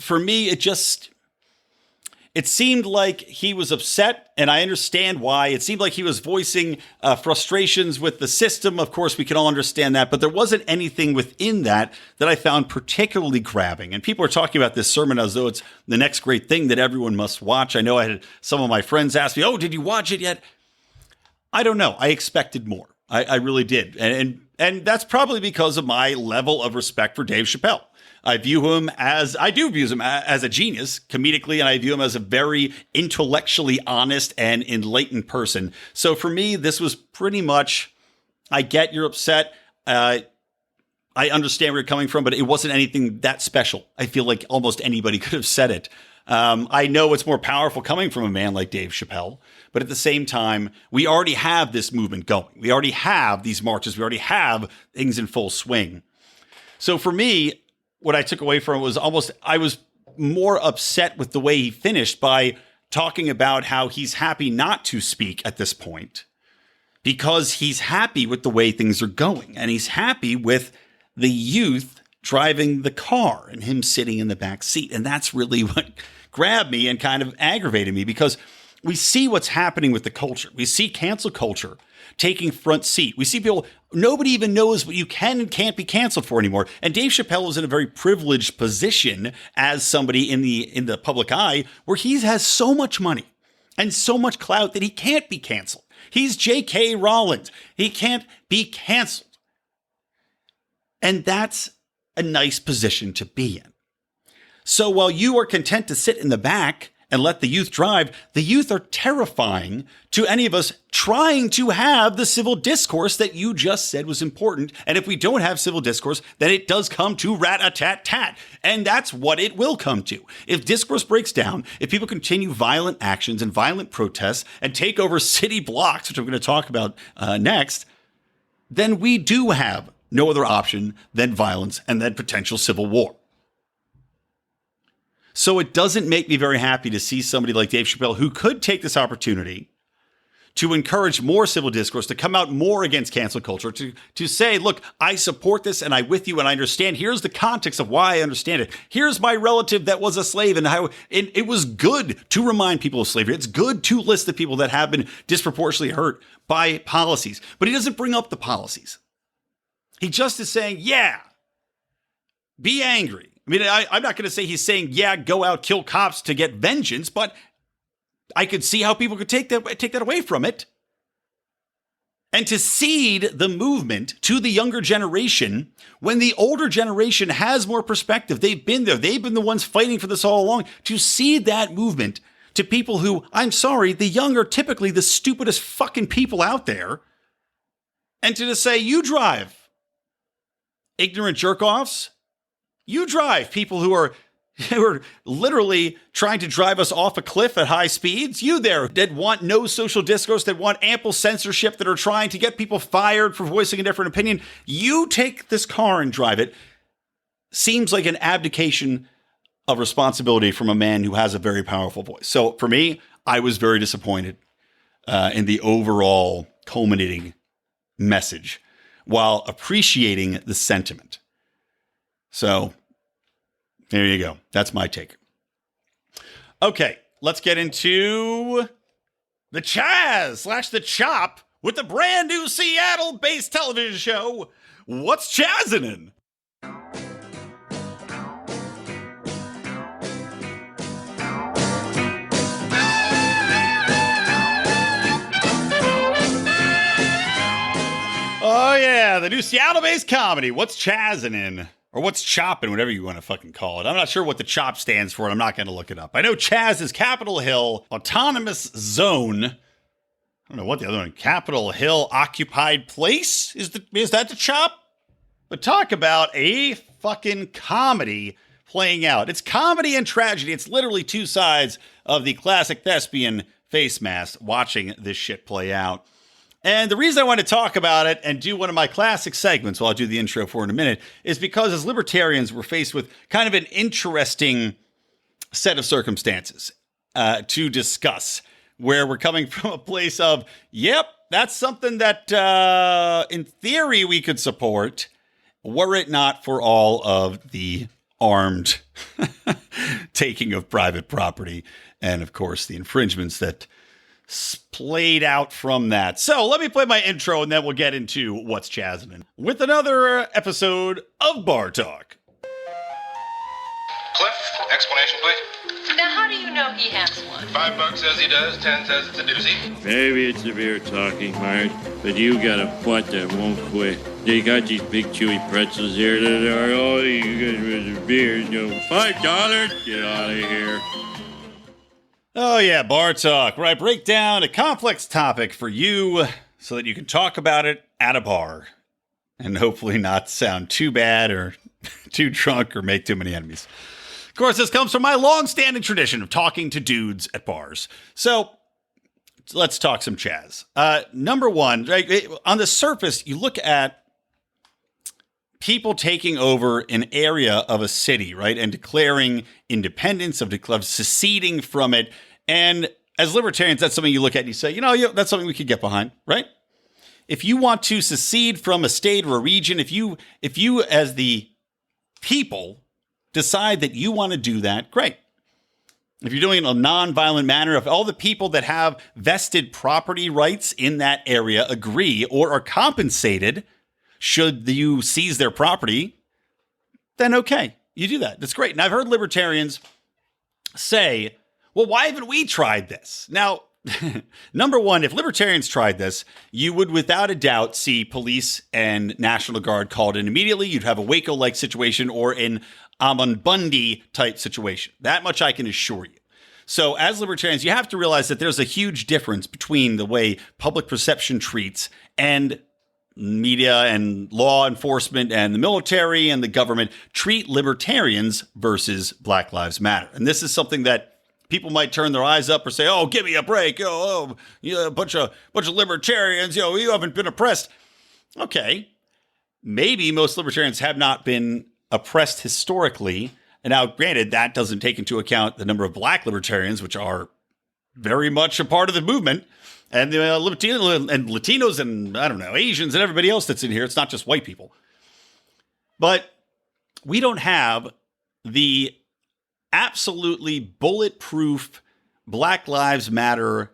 For me, it seemed like he was upset, and I understand why. It seemed like he was voicing frustrations with the system. Of course, we can all understand that, but there wasn't anything within that I found particularly grabbing. And people are talking about this sermon as though it's the next great thing that everyone must watch. I know I had some of my friends ask me, "Oh, did you watch it yet?" I don't know. I expected more. I really did. And that's probably because of my level of respect for Dave Chappelle. I do view him as a genius comedically, and I view him as a very intellectually honest and enlightened person. So for me, this was pretty much, I get you're upset. I understand where you're coming from, but it wasn't anything that special. I feel like almost anybody could have said it. I know it's more powerful coming from a man like Dave Chappelle, but at the same time, we already have this movement going. We already have these marches. We already have things in full swing. So for me, what I took away from it was I was more upset with the way he finished by talking about how he's happy not to speak at this point because he's happy with the way things are going. And he's happy with the youth driving the car and him sitting in the back seat. And that's really what grabbed me and kind of aggravated me, because we see what's happening with the culture. We see cancel culture taking front seat. We see people, nobody even knows what you can and can't be canceled for anymore. And Dave Chappelle is in a very privileged position as somebody in the public eye, where he has so much money and so much clout that he can't be canceled. He's J.K. Rowling. He can't be canceled. And that's a nice position to be in. So while you are content to sit in the back and let the youth drive, the youth are terrifying to any of us trying to have the civil discourse that you just said was important. And if we don't have civil discourse, then it does come to rat-a-tat-tat. And that's what it will come to. If discourse breaks down, if people continue violent actions and violent protests and take over city blocks, which I'm going to talk about next, then we do have no other option than violence and then potential civil war. So it doesn't make me very happy to see somebody like Dave Chappelle, who could take this opportunity to encourage more civil discourse, to come out more against cancel culture, to say, look, I support this and I'm with you and I understand. Here's the context of why I understand it. Here's my relative that was a slave and how it was good to remind people of slavery. It's good to list the people that have been disproportionately hurt by policies. But he doesn't bring up the policies. He just is saying, yeah, be angry. I mean, I'm not going to say he's saying, yeah, go out, kill cops to get vengeance, but I could see how people could take that away from it. And to cede the movement to the younger generation when the older generation has more perspective. They've been there. They've been the ones fighting for this all along. To cede that movement to people who, I'm sorry, the young are typically the stupidest fucking people out there. And to just say, you drive, ignorant jerk-offs. You drive, people who are literally trying to drive us off a cliff at high speeds. You there that want no social discourse, that want ample censorship, that are trying to get people fired for voicing a different opinion. You take this car and drive it. Seems like an abdication of responsibility from a man who has a very powerful voice. So for me, I was very disappointed in the overall culminating message while appreciating the sentiment. So there you go. That's my take. Okay, let's get into the CHAZ / the Chop with the brand new Seattle-based television show, What's CHAZ-zening? Oh yeah, the new Seattle-based comedy, What's CHAZ-zening? Or what's chopping, whatever you want to fucking call it. I'm not sure what the CHOP stands for, and I'm not going to look it up. I know CHAZ is Capitol Hill Autonomous Zone. I don't know what the other one, Capitol Hill Occupied Place? Is that the CHOP? But talk about a fucking comedy playing out. It's comedy and tragedy. It's literally two sides of the classic thespian face mask watching this shit play out. And the reason I want to talk about it and do one of my classic segments, while I'll do the intro for in a minute, is because as libertarians, we're faced with kind of an interesting set of circumstances to discuss, where we're coming from a place of, yep, that's something that in theory we could support, were it not for all of the armed taking of private property and, of course, the infringements that played out from that. So let me play my intro and then we'll get into What's CHAZ-zening with another episode of Bar Talk. Cliff, explanation please. Now how do you know he has one? $5 says he does, 10 says it's a doozy. Maybe it's severe talking, Marge, but you got a butt that won't quit. They got these big chewy pretzels here that are all you guys with beer. You know, $5? Get out of here. Oh yeah, Bar Talk, where I break down a complex topic for you so that you can talk about it at a bar and hopefully not sound too bad or too drunk or make too many enemies. Of course, this comes from my long-standing tradition of talking to dudes at bars. So let's talk some CHAZ. Number one, right, on the surface, you look at people taking over an area of a city, right, and declaring independence, of seceding from it. And as libertarians, that's something you look at and you say, that's something we could get behind, right? If you want to secede from a state or a region, if you as the people decide that you want to do that, great. If you're doing it in a non-violent manner, if all the people that have vested property rights in that area agree or are compensated should you seize their property, then okay, you do that. That's great. And I've heard libertarians say, well, why haven't we tried this? Now, number one, if libertarians tried this, you would without a doubt see police and National Guard called in immediately. You'd have a Waco-like situation or an Amon Bundy type situation. That much I can assure you. So as libertarians, you have to realize that there's a huge difference between the way public perception treats and media and law enforcement and the military and the government treat libertarians versus Black Lives Matter. And this is something that people might turn their eyes up or say, oh, give me a break. A bunch of libertarians, you haven't been oppressed. Okay. Maybe most libertarians have not been oppressed historically. And now, granted, that doesn't take into account the number of Black libertarians, which are very much a part of the movement, and the Latinos and, I don't know, Asians and everybody else that's in here. It's not just white people. But we don't have the absolutely bulletproof Black Lives Matter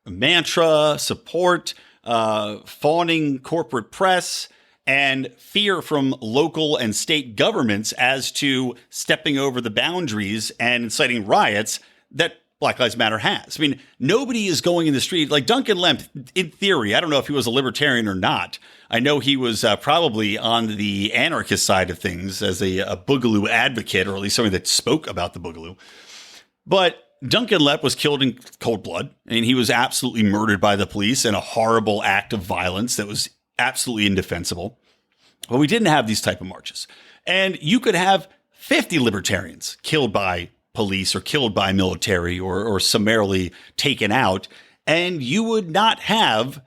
mantra, support, fawning corporate press, and fear from local and state governments as to stepping over the boundaries and inciting riots that Black Lives Matter has. I mean, nobody is going in the street. Like Duncan Lemp, in theory, I don't know if he was a libertarian or not. I know he was probably on the anarchist side of things as a Boogaloo advocate, or at least somebody that spoke about the Boogaloo. But Duncan Lemp was killed in cold blood, and he was absolutely murdered by the police in a horrible act of violence that was absolutely indefensible. But we didn't have these type of marches. And you could have 50 libertarians killed by police or killed by military or summarily taken out, and you would not have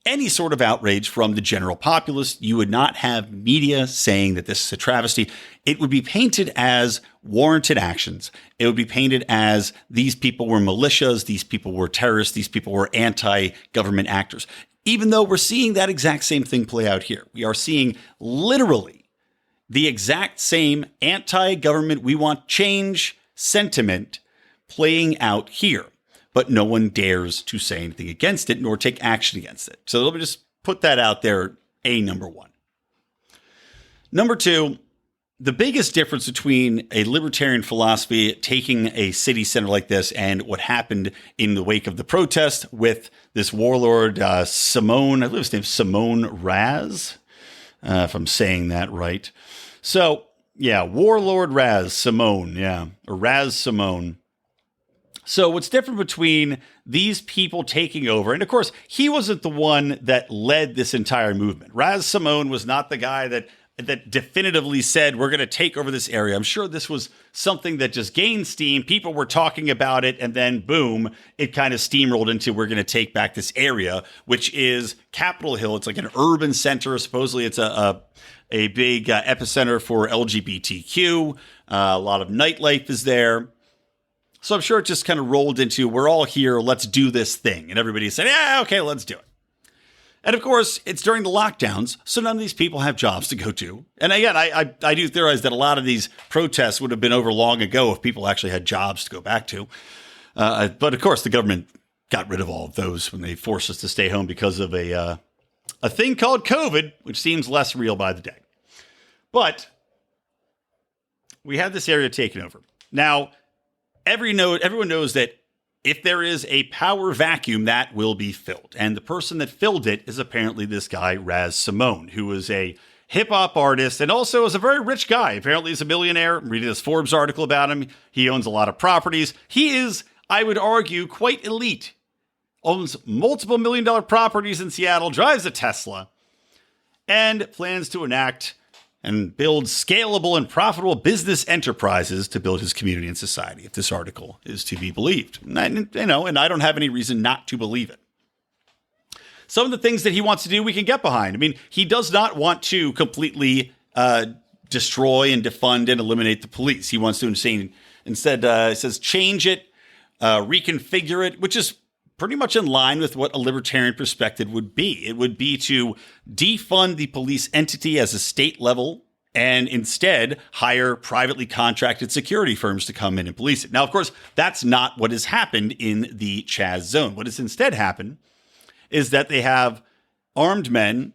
any sort of outrage from the general populace. You would not have media saying that this is a travesty. It would be painted as warranted actions. It would be painted as these people were militias, these people were terrorists, these people were anti-government actors. Even though we're seeing that exact same thing play out here. We are seeing literally the exact same anti-government, we want change sentiment playing out here. But no one dares to say anything against it nor take action against it. So let me just put that out there, number one. Number two, the biggest difference between a libertarian philosophy taking a city center like this and what happened in the wake of the protest with this warlord, Simone, I believe his name's Simone Raz, if I'm saying that right. So, yeah, warlord Raz, Simone, or Raz Simone. So what's different between these people taking over, and of course, he wasn't the one that led this entire movement. Raz Simone was not the guy that definitively said, we're going to take over this area. I'm sure this was something that just gained steam. People were talking about it, and then boom, it kind of steamrolled into, we're going to take back this area, which is Capitol Hill. It's like an urban center. Supposedly it's a big epicenter for LGBTQ. A lot of nightlife is there. So I'm sure it just kind of rolled into, we're all here, let's do this thing. And everybody said, yeah, okay, let's do it. And of course, it's during the lockdowns, so none of these people have jobs to go to. And again, I do theorize that a lot of these protests would have been over long ago if people actually had jobs to go back to. But of course, the government got rid of all of those when they forced us to stay home because of a thing called COVID, which seems less real by the day. But we had this area taken over. Now, everyone knows that if there is a power vacuum, that will be filled. And the person that filled it is apparently this guy, Raz Simone, who is a hip-hop artist and also is a very rich guy. Apparently he's a millionaire. I'm reading this Forbes article about him. He owns a lot of properties. He is, I would argue, quite elite. Owns multiple million-dollar properties in Seattle, drives a Tesla, and plans to enact and build scalable and profitable business enterprises to build his community and society, if this article is to be believed. And I don't have any reason not to believe it. Some of the things that he wants to do, we can get behind. I mean, he does not want to completely destroy and defund and eliminate the police. He wants to instead, it says change it, reconfigure it, which is pretty much in line with what a libertarian perspective would be. It would be to defund the police entity as a state level and instead hire privately contracted security firms to come in and police it. Now, of course, that's not what has happened in the CHAZ zone. What has instead happened is that they have armed men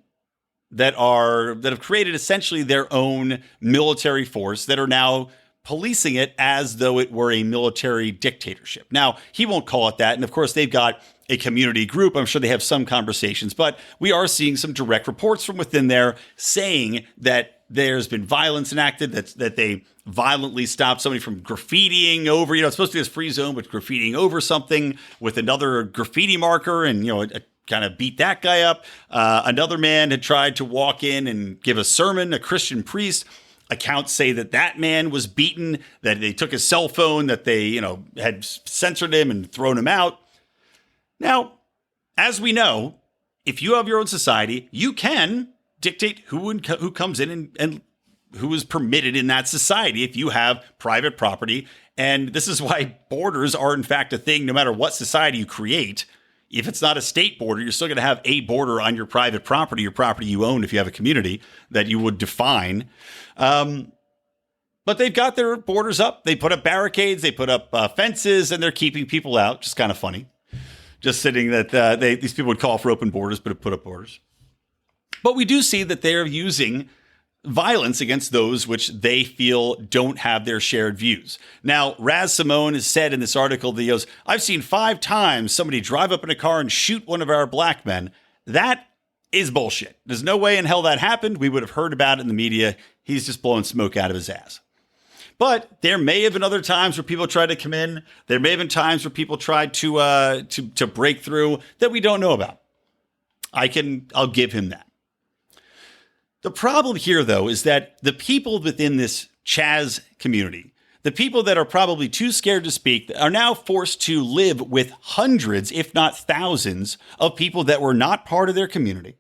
that have created essentially their own military force that are now policing it as though it were a military dictatorship. Now, he won't call it that. And of course, they've got a community group. I'm sure they have some conversations, but we are seeing some direct reports from within there saying that there's been violence enacted, that they violently stopped somebody from graffitiing over, it's supposed to be this free zone, but graffitiing over something with another graffiti marker and, kind of beat that guy up. Another man had tried to walk in and give a sermon, a Christian priest. Accounts say that man was beaten, that they took his cell phone, that they, had censored him and thrown him out. Now, as we know, if you have your own society, you can dictate who comes in and who is permitted in that society if you have private property. And this is why borders are, in fact, a thing no matter what society you create. If it's not a state border, you're still going to have a border on your private property, your property you own if you have a community that you would define. But they've got their borders up. They put up barricades, they put up fences, and they're keeping people out. Just kind of funny. Just sitting that these people would call for open borders, but have put up borders. But we do see that they're using violence against those which they feel don't have their shared views. Now, CHAZ-zening has said in this article that he goes, I've seen 5 times somebody drive up in a car and shoot one of our black men. That is bullshit. There's no way in hell that happened. We would have heard about it in the media. He's just blowing smoke out of his ass. But there may have been other times where people tried to come in. There may have been times where people tried to break through that we don't know about. I'll give him that. The problem here, though, is that the people within this CHAZ community, the people that are probably too scared to speak, are now forced to live with hundreds, if not thousands, of people that were not part of their community,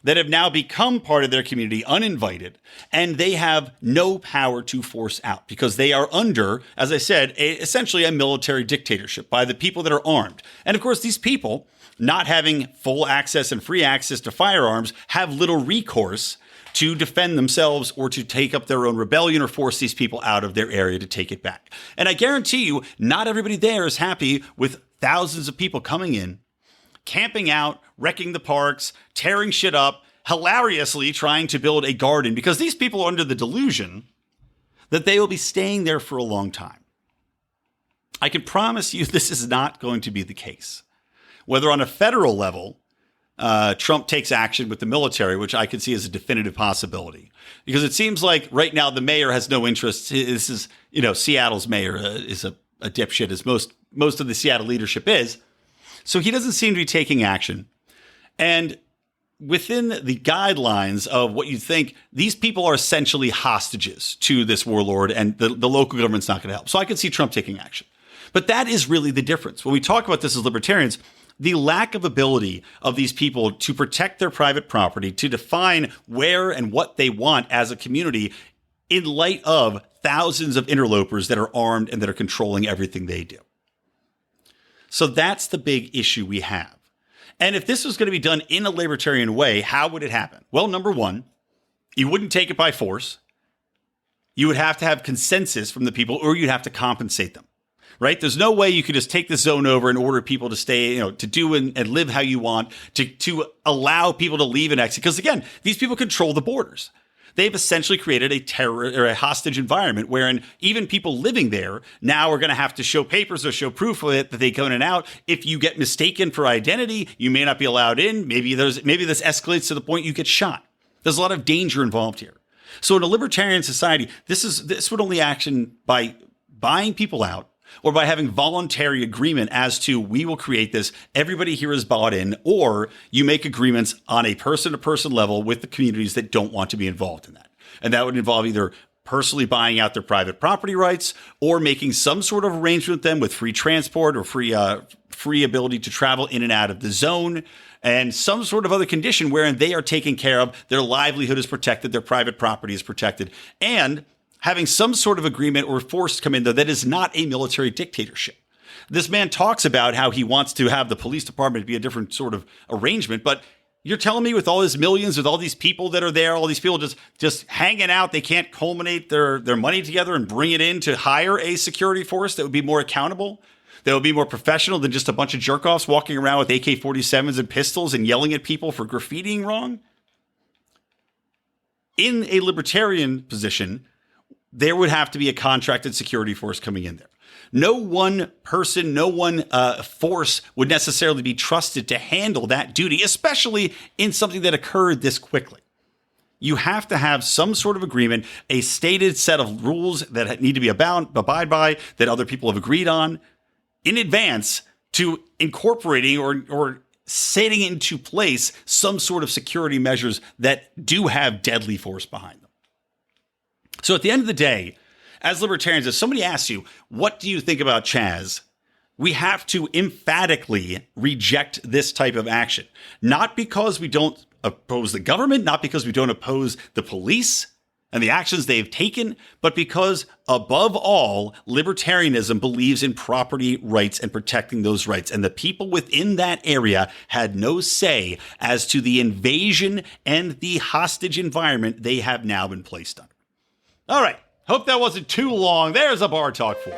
that have now become part of their community uninvited, and they have no power to force out because they are under, as I said, essentially a military dictatorship by the people that are armed. And of course, these people, not having full access and free access to firearms, have little recourse to defend themselves or to take up their own rebellion or force these people out of their area to take it back. And I guarantee you, not everybody there is happy with thousands of people coming in, camping out, wrecking the parks, tearing shit up, hilariously trying to build a garden because these people are under the delusion that they will be staying there for a long time. I can promise you this is not going to be the case. Whether on a federal level, Trump takes action with the military, which I could see as a definitive possibility. Because it seems like right now the mayor has no interest. This is, Seattle's mayor is a dipshit, as most of the Seattle leadership is. So he doesn't seem to be taking action. And within the guidelines of what you think, these people are essentially hostages to this warlord, and the local government's not going to help. So I could see Trump taking action. But that is really the difference. When we talk about this as libertarians, the lack of ability of these people to protect their private property, to define where and what they want as a community in light of thousands of interlopers that are armed and that are controlling everything they do. So that's the big issue we have. And if this was going to be done in a libertarian way, how would it happen? Well, number one, you wouldn't take it by force. You would have to have consensus from the people, or you'd have to compensate them. Right? There's no way you could just take the zone over and order people to stay, to do and live how you want, to allow people to leave and exit. Because again, these people control the borders. They've essentially created a terror or a hostage environment wherein even people living there now are going to have to show papers or show proof of it that they go in and out. If you get mistaken for identity, you may not be allowed in. Maybe this escalates to the point you get shot. There's a lot of danger involved here. So in a libertarian society, this would only action by buying people out, or by having voluntary agreement as to we will create this, everybody here is bought in, or you make agreements on a person-to-person level with the communities that don't want to be involved in that. And that would involve either personally buying out their private property rights or making some sort of arrangement with them with free transport or free ability to travel in and out of the zone, and some sort of other condition wherein they are taken care of, their livelihood is protected, their private property is protected, and having some sort of agreement or force come in, though, that is not a military dictatorship. This man talks about how he wants to have the police department be a different sort of arrangement, but You're telling me with all these millions, with all these people that are there, all these people just hanging out, they can't culminate their money together and bring it in to hire a security force that would be more accountable, that would be more professional than just a bunch of jerk-offs walking around with AK-47s and pistols and yelling at people for graffitiing wrong? In a libertarian position, there would have to be a contracted security force coming in there. No one person, no one force would necessarily be trusted to handle that duty, especially in something that occurred this quickly. You have to have some sort of agreement, a stated set of rules that need to be abide by, that other people have agreed on in advance to incorporating or setting into place some sort of security measures that do have deadly force behind them. So at the end of the day, as libertarians, if somebody asks you, what do you think about CHAZ? We have to emphatically reject this type of action. Not because we don't oppose the government, not because we don't oppose the police and the actions they've taken, but because, above all, libertarianism believes in property rights and protecting those rights. And the people within that area had no say as to the invasion and the hostage environment they have now been placed under. All right. Hope that wasn't too long. There's a bar talk for you.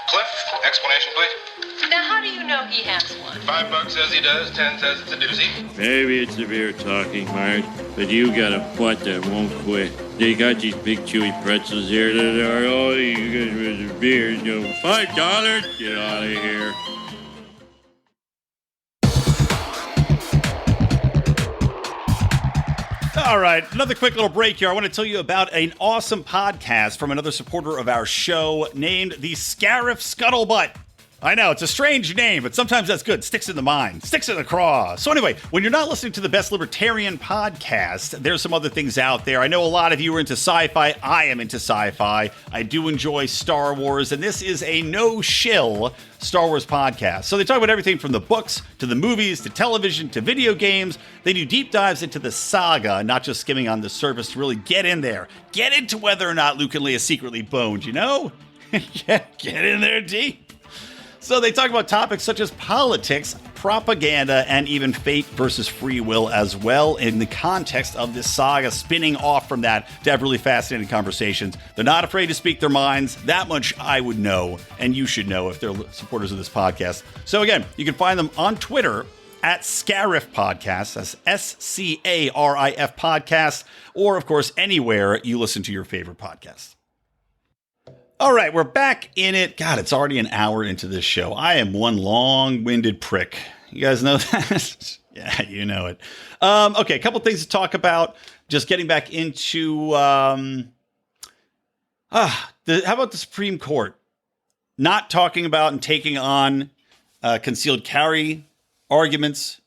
Cliff, explanation, please. Now, how do you know he has one? $5 says he does, 10 says it's a doozy. Maybe it's severe talking, Marge, but you got a butt that won't quit. They got these big chewy pretzels here that are, oh, you guys with the beer, you know, $5? Get out of here. All right, another quick little break here. I want to tell you about an awesome podcast from another supporter of our show named the Scarif Scuttlebutt. I know, it's a strange name, but sometimes that's good. Sticks in the mind, sticks in the craw. So anyway, when you're not listening to the Best Libertarian podcast, there's some other things out there. I know a lot of you are into sci-fi. I am into sci-fi. I do enjoy Star Wars, and this is a no-shill Star Wars podcast. So they talk about everything from the books to the movies to television to video games. They do deep dives into the saga, not just skimming on the surface to really get in there. Get into whether or not Luke and Leia secretly boned, you know? Get in there deep. So they talk about topics such as politics, propaganda, and even fate versus free will as well in the context of this saga, spinning off from that to have really fascinating conversations. They're not afraid to speak their minds. That much I would know, and you should know if they're supporters of this podcast. So again, you can find them on Twitter at Scarif Podcast. That's SCARIF Podcast, or of course, anywhere you listen to your favorite podcast. All right, we're back in it. God, it's already an hour into this show. I am one long-winded prick. You guys know that? Yeah, you know it. Okay, a couple things to talk about. Just getting back into how about the Supreme Court not talking about and taking on concealed carry arguments,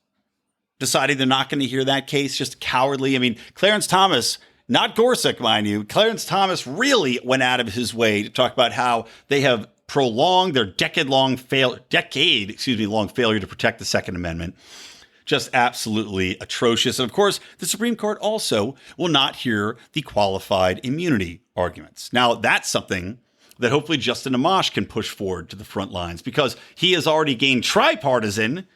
deciding they're not going to hear that case, just cowardly. I mean, Clarence Thomas, not Gorsuch, mind you. Clarence Thomas really went out of his way to talk about how they have prolonged their decade-long failure to protect the Second Amendment. Just absolutely atrocious. And of course, the Supreme Court also will not hear the qualified immunity arguments. Now, that's something that hopefully Justin Amash can push forward to the front lines because he has already gained tripartisan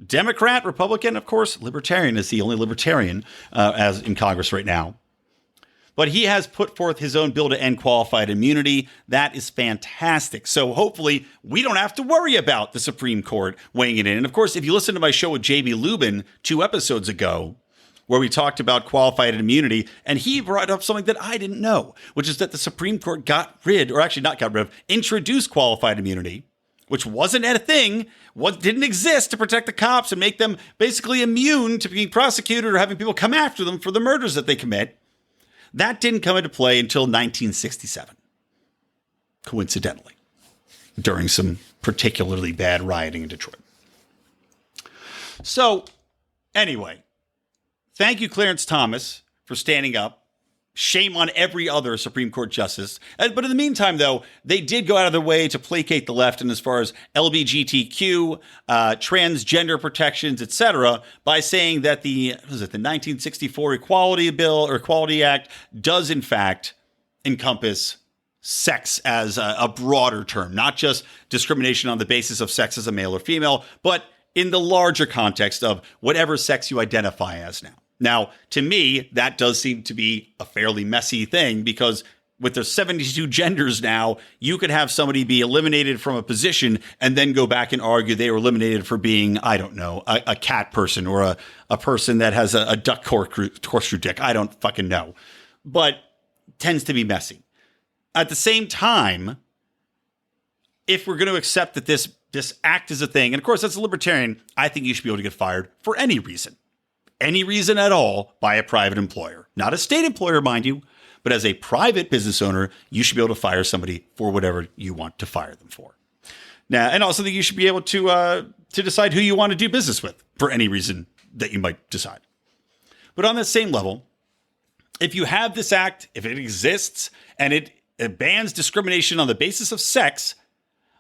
Democrat, Republican, of course, Libertarian is the only Libertarian as in Congress right now. But he has put forth his own bill to end qualified immunity. That is fantastic. So hopefully we don't have to worry about the Supreme Court weighing it in. And of course, if you listen to my show with J.B. Lubin 2 episodes ago, where we talked about qualified immunity, and he brought up something that I didn't know, which is that the Supreme Court introduced qualified immunity, which wasn't a thing, didn't exist to protect the cops and make them basically immune to being prosecuted or having people come after them for the murders that they commit. That didn't come into play until 1967, coincidentally, during some particularly bad rioting in Detroit. So, anyway, thank you, Clarence Thomas, for standing up. Shame on every other Supreme Court justice. But in the meantime, though, they did go out of their way to placate the left, and as far as LGBTQ, transgender protections, etc., by saying that the 1964 Equality Bill or Equality Act does in fact encompass sex as a broader term, not just discrimination on the basis of sex as a male or female, but in the larger context of whatever sex you identify as now. Now, to me, that does seem to be a fairly messy thing because with their 72 genders now, you could have somebody be eliminated from a position and then go back and argue they were eliminated for being, I don't know, a cat person or a person that has a duck corkscrew dick. I don't fucking know. But tends to be messy. At the same time, if we're going to accept that this act is a thing, and of course, as a libertarian, I think you should be able to get fired for any reason at all by a private employer. Not a state employer, mind you, but as a private business owner, you should be able to fire somebody for whatever you want to fire them for. Now, and also that you should be able to decide who you want to do business with for any reason that you might decide. But on the same level, if you have this act, if it exists, and it bans discrimination on the basis of sex,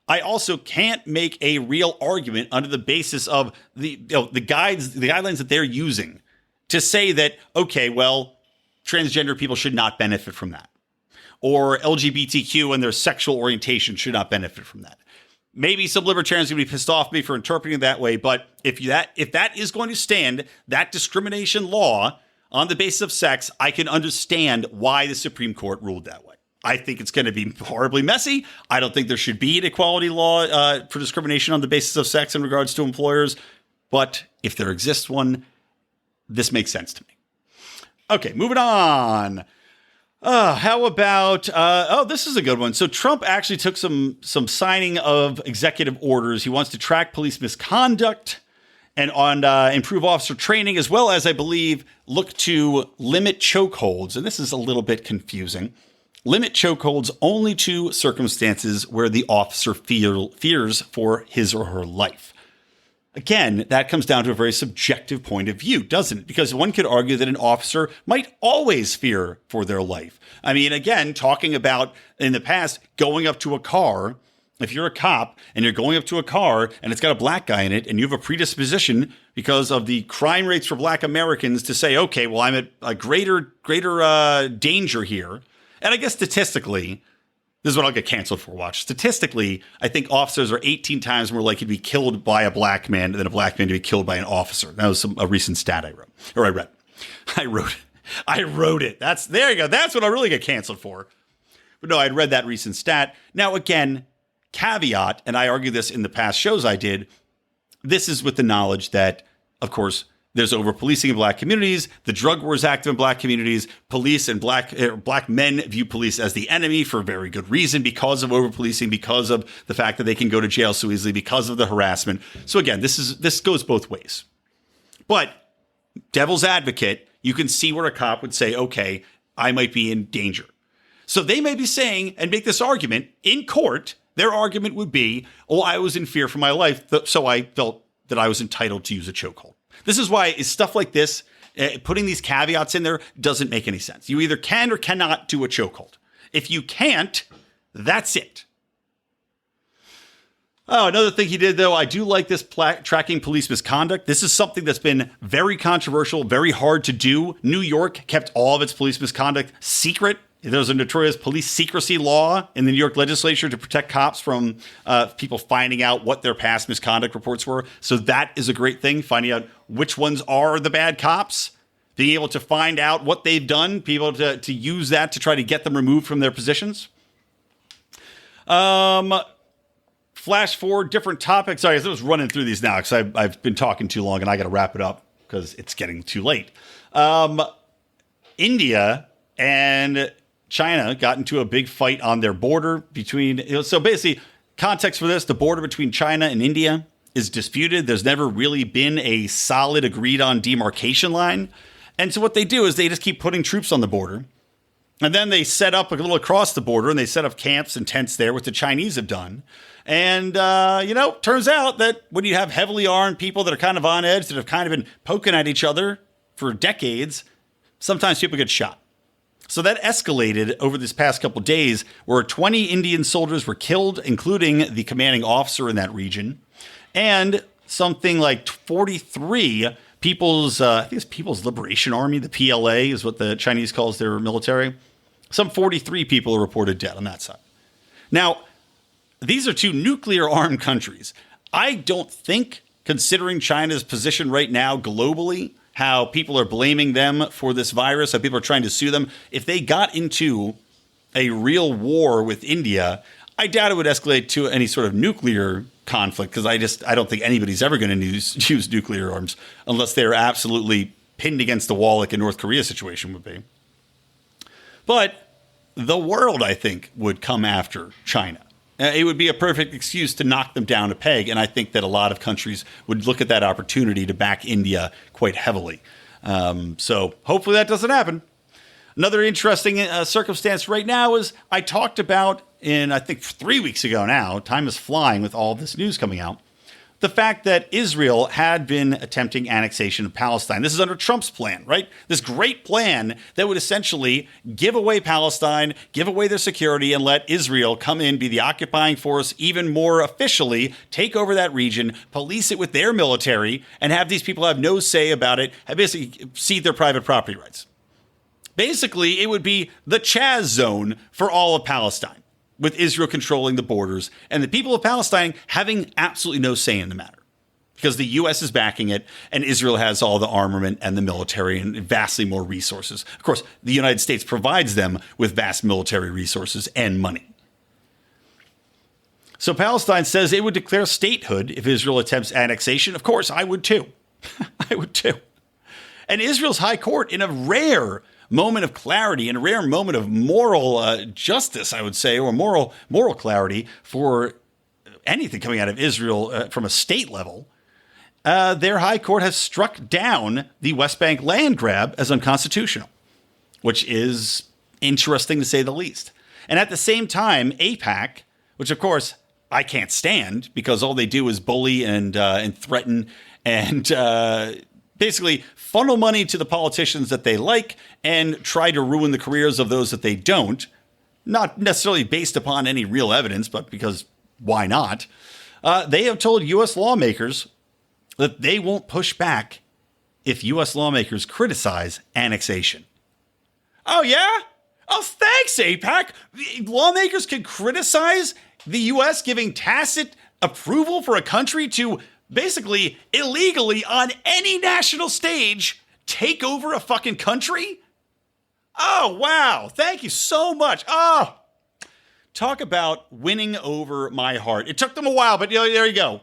I also can't make a real argument under the basis of the guidelines that they're using to say that, okay, well, transgender people should not benefit from that. Or LGBTQ and their sexual orientation should not benefit from that. Maybe some libertarians are going to be pissed off at me for interpreting it that way, but if that is going to stand, that discrimination law on the basis of sex, I can understand why the Supreme Court ruled that way. I think it's going to be horribly messy. I don't think there should be an equality law for discrimination on the basis of sex in regards to employers. But if there exists one, this makes sense to me. Okay, moving on. How about, this is a good one. So Trump actually took some signing of executive orders. He wants to track police misconduct and on improve officer training, as well as, I believe, look to limit chokeholds. And this is a little bit confusing. Limit chokeholds only to circumstances where the officer fears for his or her life. Again, that comes down to a very subjective point of view, doesn't it? Because one could argue that an officer might always fear for their life. I mean, again, talking about in the past, going up to a car, if you're a cop and you're going up to a car and it's got a black guy in it and you have a predisposition because of the crime rates for black Americans to say, okay, well, I'm at a greater danger here. And I guess statistically, this is what I'll get canceled for, watch. Statistically, I think officers are 18 times more likely to be killed by a black man than a black man to be killed by an officer. That was a recent stat I read. I wrote it. There you go. That's what I really get canceled for. But no, I'd read that recent stat. Now, again, caveat, and I argue this in the past shows I did, this is with the knowledge that, of course, there's over-policing in black communities. The drug war is active in black communities. Police and black men view police as the enemy for very good reason because of over-policing, because of the fact that they can go to jail so easily, because of the harassment. So again, this goes both ways. But devil's advocate, you can see where a cop would say, okay, I might be in danger. So they may be saying and make this argument in court. Their argument would be, oh, I was in fear for my life, so I felt that I was entitled to use a chokehold. This is why stuff like this, putting these caveats in there doesn't make any sense. You either can or cannot do a chokehold. If you can't, that's it. Oh, another thing he did, though, I do like this tracking police misconduct. This is something that's been very controversial, very hard to do. New York kept all of its police misconduct secret. There's a notorious police secrecy law in the New York legislature to protect cops from people finding out what their past misconduct reports were. So that is a great thing, finding out which ones are the bad cops, being able to find out what they've done, be able to use that to try to get them removed from their positions. Flash forward, different topics. Sorry, I was running through these now because I've been talking too long and I got to wrap it up because it's getting too late. India and China got into a big fight on their border between, so basically, context for this, the border between China and India is disputed. There's never really been a solid agreed on demarcation line. And so what they do is they just keep putting troops on the border. And then they set up a little across the border and they set up camps and tents there, which the Chinese have done. And, turns out that when you have heavily armed people that are kind of on edge, that have kind of been poking at each other for decades, sometimes people get shot. So that escalated over this past couple of days where 20 Indian soldiers were killed, including the commanding officer in that region. And something like 43 People's Liberation Army, the PLA is what the Chinese calls their military. Some 43 people are reported dead on that side. Now, these are two nuclear armed countries. I don't think considering China's position right now globally, how people are blaming them for this virus, how people are trying to sue them. If they got into a real war with India, I doubt it would escalate to any sort of nuclear conflict, because I don't think anybody's ever going to use nuclear arms unless they're absolutely pinned against the wall like a North Korea situation would be. But the world, I think, would come after China. It would be a perfect excuse to knock them down a peg, and I think that a lot of countries would look at that opportunity to back India quite heavily. So hopefully that doesn't happen. Another interesting circumstance right now is I talked about I think 3 weeks ago now, time is flying with all this news coming out, the fact that Israel had been attempting annexation of Palestine. This is under Trump's plan, right? This great plan that would essentially give away Palestine, give away their security, and let Israel come in, be the occupying force, even more officially, take over that region, police it with their military, and have these people have no say about it, and basically cede their private property rights. Basically, it would be the CHAZ zone for all of Palestine, with Israel controlling the borders and the people of Palestine having absolutely no say in the matter, because the U.S. is backing it and Israel has all the armament and the military and vastly more resources. Of course, the United States provides them with vast military resources and money. So Palestine says it would declare statehood if Israel attempts annexation. Of course, I would too. I would too. And Israel's high court, in a rare moment of clarity and a rare moment of moral justice, I would say, or moral clarity for anything coming out of Israel from a state level, their high court has struck down the West Bank land grab as unconstitutional, which is interesting to say the least. And at the same time, AIPAC, which of course I can't stand because all they do is bully and threaten and basically funnel money to the politicians that they like and try to ruin the careers of those that they don't, not necessarily based upon any real evidence, but because why not? They have told U.S. lawmakers that they won't push back if U.S. lawmakers criticize annexation. Oh, yeah? Oh, thanks, AIPAC. Lawmakers can criticize the U.S. giving tacit approval for a country to basically illegally on any national stage take over a fucking country? Oh, wow. Thank you so much. Oh, talk about winning over my heart. It took them a while, but there you go.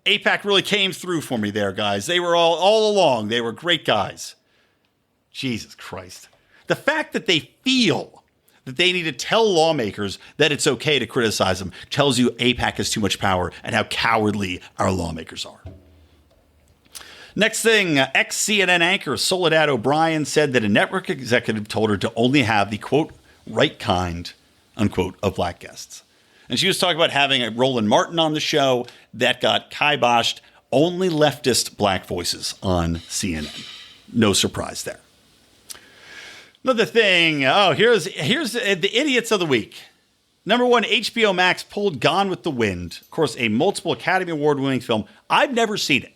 AIPAC really came through for me there, guys. They were all along. They were great guys. Jesus Christ. The fact that they feel that they need to tell lawmakers that it's okay to criticize them tells you AIPAC has too much power and how cowardly our lawmakers are. Next thing, ex-CNN anchor Soledad O'Brien said that a network executive told her to only have the, quote, right kind, unquote, of black guests. And she was talking about having a Roland Martin on the show that got kiboshed. Only leftist black voices on CNN. No surprise there. Another thing. Oh, here's the idiots of the week. Number one, HBO Max pulled Gone with the Wind. Of course, a multiple Academy Award winning film. I've never seen it.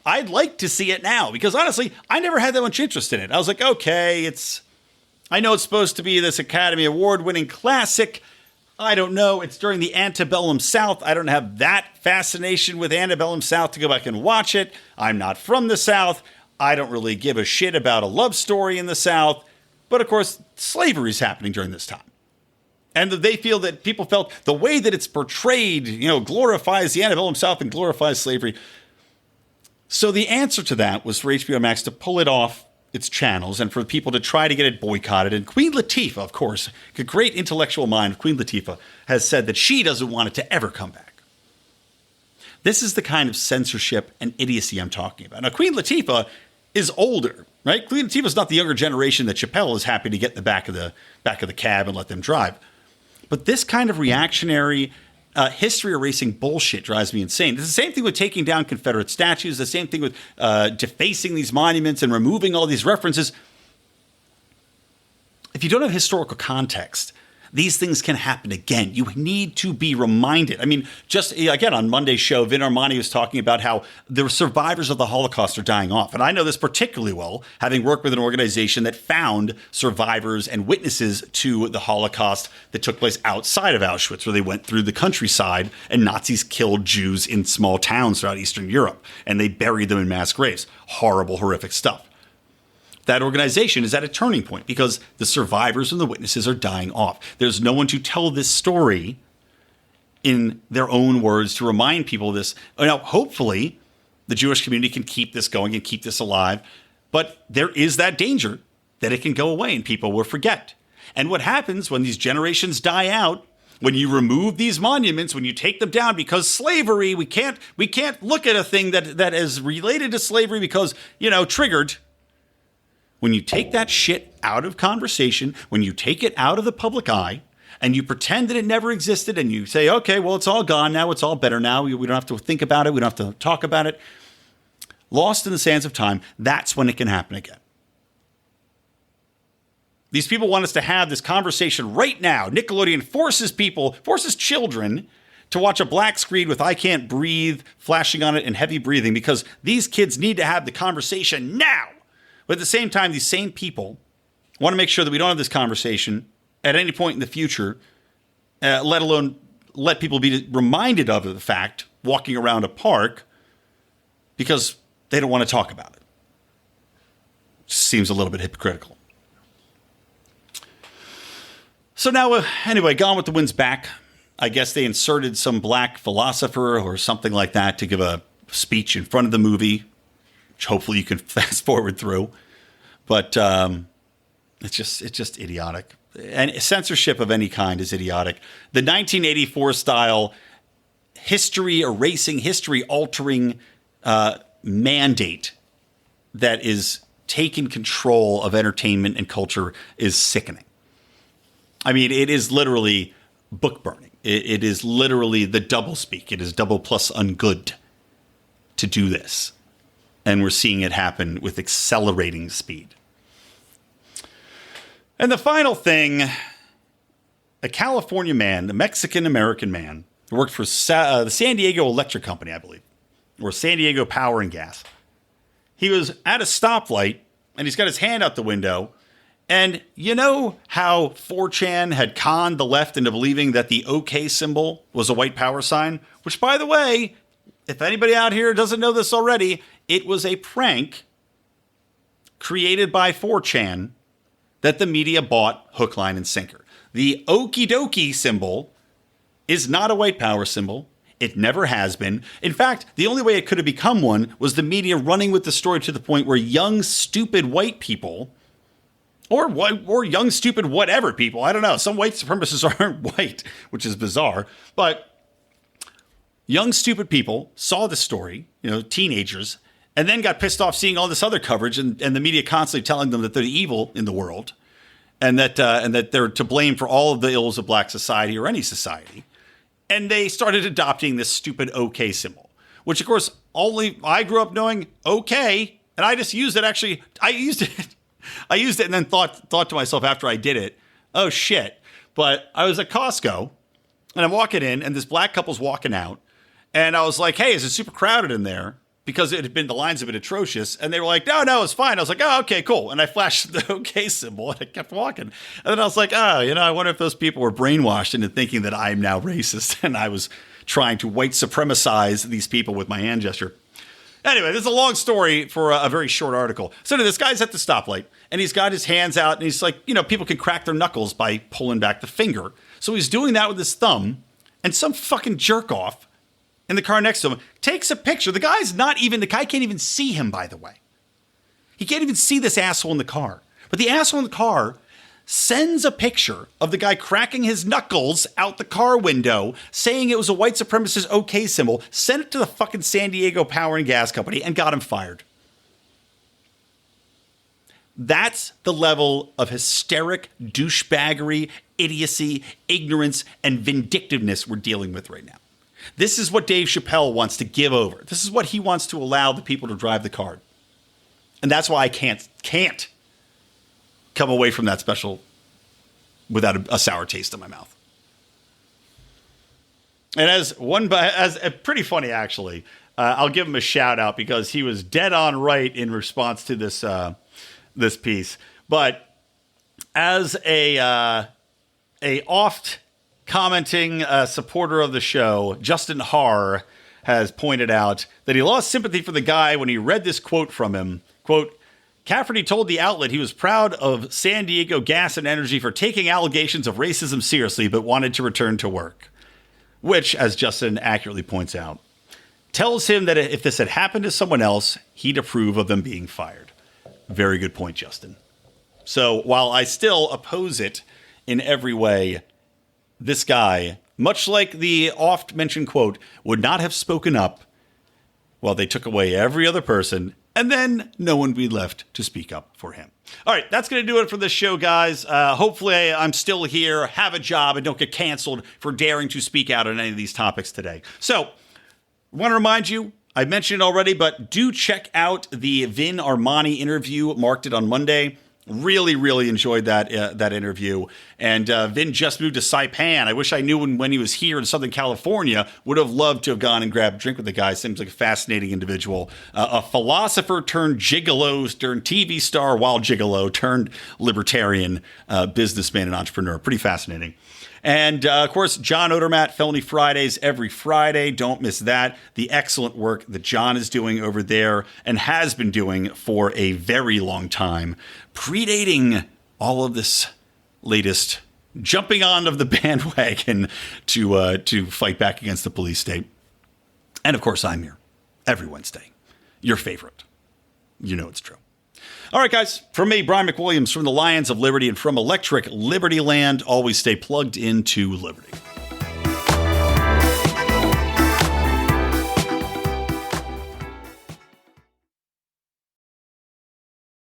I'd like to see it now because honestly, I never had that much interest in it. I was like, okay, I know it's supposed to be this Academy Award winning classic. I don't know. It's during the antebellum South. I don't have that fascination with antebellum South to go back and watch it. I'm not from the South. I don't really give a shit about a love story in the South. But of course, slavery is happening during this time. And they feel that people felt the way that it's portrayed, glorifies the antebellum South and glorifies slavery. So the answer to that was for HBO Max to pull it off its channels and for people to try to get it boycotted. And Queen Latifah, of course, the great intellectual mind of Queen Latifah, has said that she doesn't want it to ever come back. This is the kind of censorship and idiocy I'm talking about. Now, Queen Latifah is older, right? Queen Latifah is not the younger generation that Chappelle is happy to get in the back of the cab and let them drive. But this kind of reactionary, history erasing bullshit drives me insane. It's the same thing with taking down Confederate statues, the same thing with defacing these monuments and removing all these references. If you don't have historical context, these things can happen again. You need to be reminded. I mean, just again, on Monday's show, Vin Armani was talking about how the survivors of the Holocaust are dying off. And I know this particularly well, having worked with an organization that found survivors and witnesses to the Holocaust that took place outside of Auschwitz, where they went through the countryside and Nazis killed Jews in small towns throughout Eastern Europe. And they buried them in mass graves. Horrible, horrific stuff. That organization is at a turning point because the survivors and the witnesses are dying off. There's no one to tell this story in their own words to remind people of this. Now, hopefully, the Jewish community can keep this going and keep this alive. But there is that danger that it can go away and people will forget. And what happens when these generations die out, when you remove these monuments, when you take them down because slavery, we can't look at a thing that is related to slavery because, triggered. When you take that shit out of conversation, when you take it out of the public eye, and you pretend that it never existed, and you say, okay, well, it's all gone now, it's all better now, we don't have to think about it, we don't have to talk about it, lost in the sands of time, that's when it can happen again. These people want us to have this conversation right now. Nickelodeon forces children to watch a black screen with I can't breathe flashing on it and heavy breathing because these kids need to have the conversation now. But at the same time, these same people want to make sure that we don't have this conversation at any point in the future, let alone let people be reminded of the fact walking around a park because they don't want to talk about it. Just seems a little bit hypocritical. So now, anyway, Gone with the Wind's back. I guess they inserted some black philosopher or something like that to give a speech in front of the movie, which hopefully you can fast forward through. But it's just idiotic. And censorship of any kind is idiotic. The 1984 style history erasing, history altering mandate that is taking control of entertainment and culture is sickening. I mean, it is literally book burning. It is literally the doublespeak. It is double plus ungood to do this. And we're seeing it happen with accelerating speed. And the final thing, a California man, a Mexican-American man, who worked for the San Diego Electric Company, I believe, or San Diego Power and Gas. He was at a stoplight, and he's got his hand out the window. And you know how 4chan had conned the left into believing that the OK symbol was a white power sign? Which, by the way, if anybody out here doesn't know this already, it was a prank created by 4chan that the media bought hook, line, and sinker. The okie dokie symbol is not a white power symbol. It never has been. In fact, the only way it could have become one was the media running with the story to the point where young, stupid white people, or young, stupid whatever people, I don't know, some white supremacists aren't white, which is bizarre, but young, stupid people saw the story, teenagers, and then got pissed off seeing all this other coverage and the media constantly telling them that they're evil in the world and that they're to blame for all of the ills of black society or any society. And they started adopting this stupid OK symbol, which, of course, only I grew up knowing OK, and I just used it. Actually, I used it and then thought to myself after I did it, oh, shit. But I was at Costco, and I'm walking in, and this black couple's walking out, and I was like, hey, is it super crowded in there? Because the lines have been atrocious. And they were like, no, it's fine. I was like, oh, okay, cool. And I flashed the OK symbol and I kept walking. And then I was like, I wonder if those people were brainwashed into thinking that I'm now racist. And I was trying to white supremacize these people with my hand gesture. Anyway, this is a long story for a very short article. So this guy's at the stoplight and he's got his hands out and he's like, people can crack their knuckles by pulling back the finger. So he's doing that with his thumb and some fucking jerk off in the car next to him takes a picture. The guy can't even see him, by the way. He can't even see this asshole in the car. But the asshole in the car sends a picture of the guy cracking his knuckles out the car window, saying it was a white supremacist OK symbol, sent it to the fucking San Diego Power and Gas Company, and got him fired. That's the level of hysteric douchebaggery, idiocy, ignorance, and vindictiveness we're dealing with right now. This is what Dave Chappelle wants to give over. This is what he wants to allow the people to drive the car. And that's why I can't come away from that special without a sour taste in my mouth. And as pretty funny, actually, I'll give him a shout out because he was dead on right in response to this piece. But as a oft commenting supporter of the show, Justin Haar has pointed out that he lost sympathy for the guy when he read this quote from him. Quote, Cafferty told the outlet he was proud of San Diego Gas and Energy for taking allegations of racism seriously, but wanted to return to work. Which, as Justin accurately points out, tells him that if this had happened to someone else, he'd approve of them being fired. Very good point, Justin. So while I still oppose it in every way, this guy, much like the oft-mentioned quote, would not have spoken up while they took away every other person, and then no one would be left to speak up for him. All right, that's going to do it for this show, guys. Hopefully I'm still here, have a job, and don't get canceled for daring to speak out on any of these topics today. So, I want to remind you, I mentioned it already, but do check out the Vin Armani interview, marked it on Monday. Really, really enjoyed that interview. And Vin just moved to Saipan. I wish I knew when he was here in Southern California. Would have loved to have gone and grabbed a drink with the guy. Seems like a fascinating individual. A philosopher turned gigolo, turned TV star while gigolo, turned libertarian businessman and entrepreneur. Pretty fascinating. And, of course, John Odermatt, Felony Fridays, every Friday. Don't miss that. The excellent work that John is doing over there and has been doing for a very long time, predating all of this latest jumping on of the bandwagon to fight back against the police state. And, of course, I'm here every Wednesday. Your favorite. You know it's true. All right, guys, from me, Brian McWilliams, from the Lions of Liberty and from Electric Libertyland, always stay plugged into Liberty.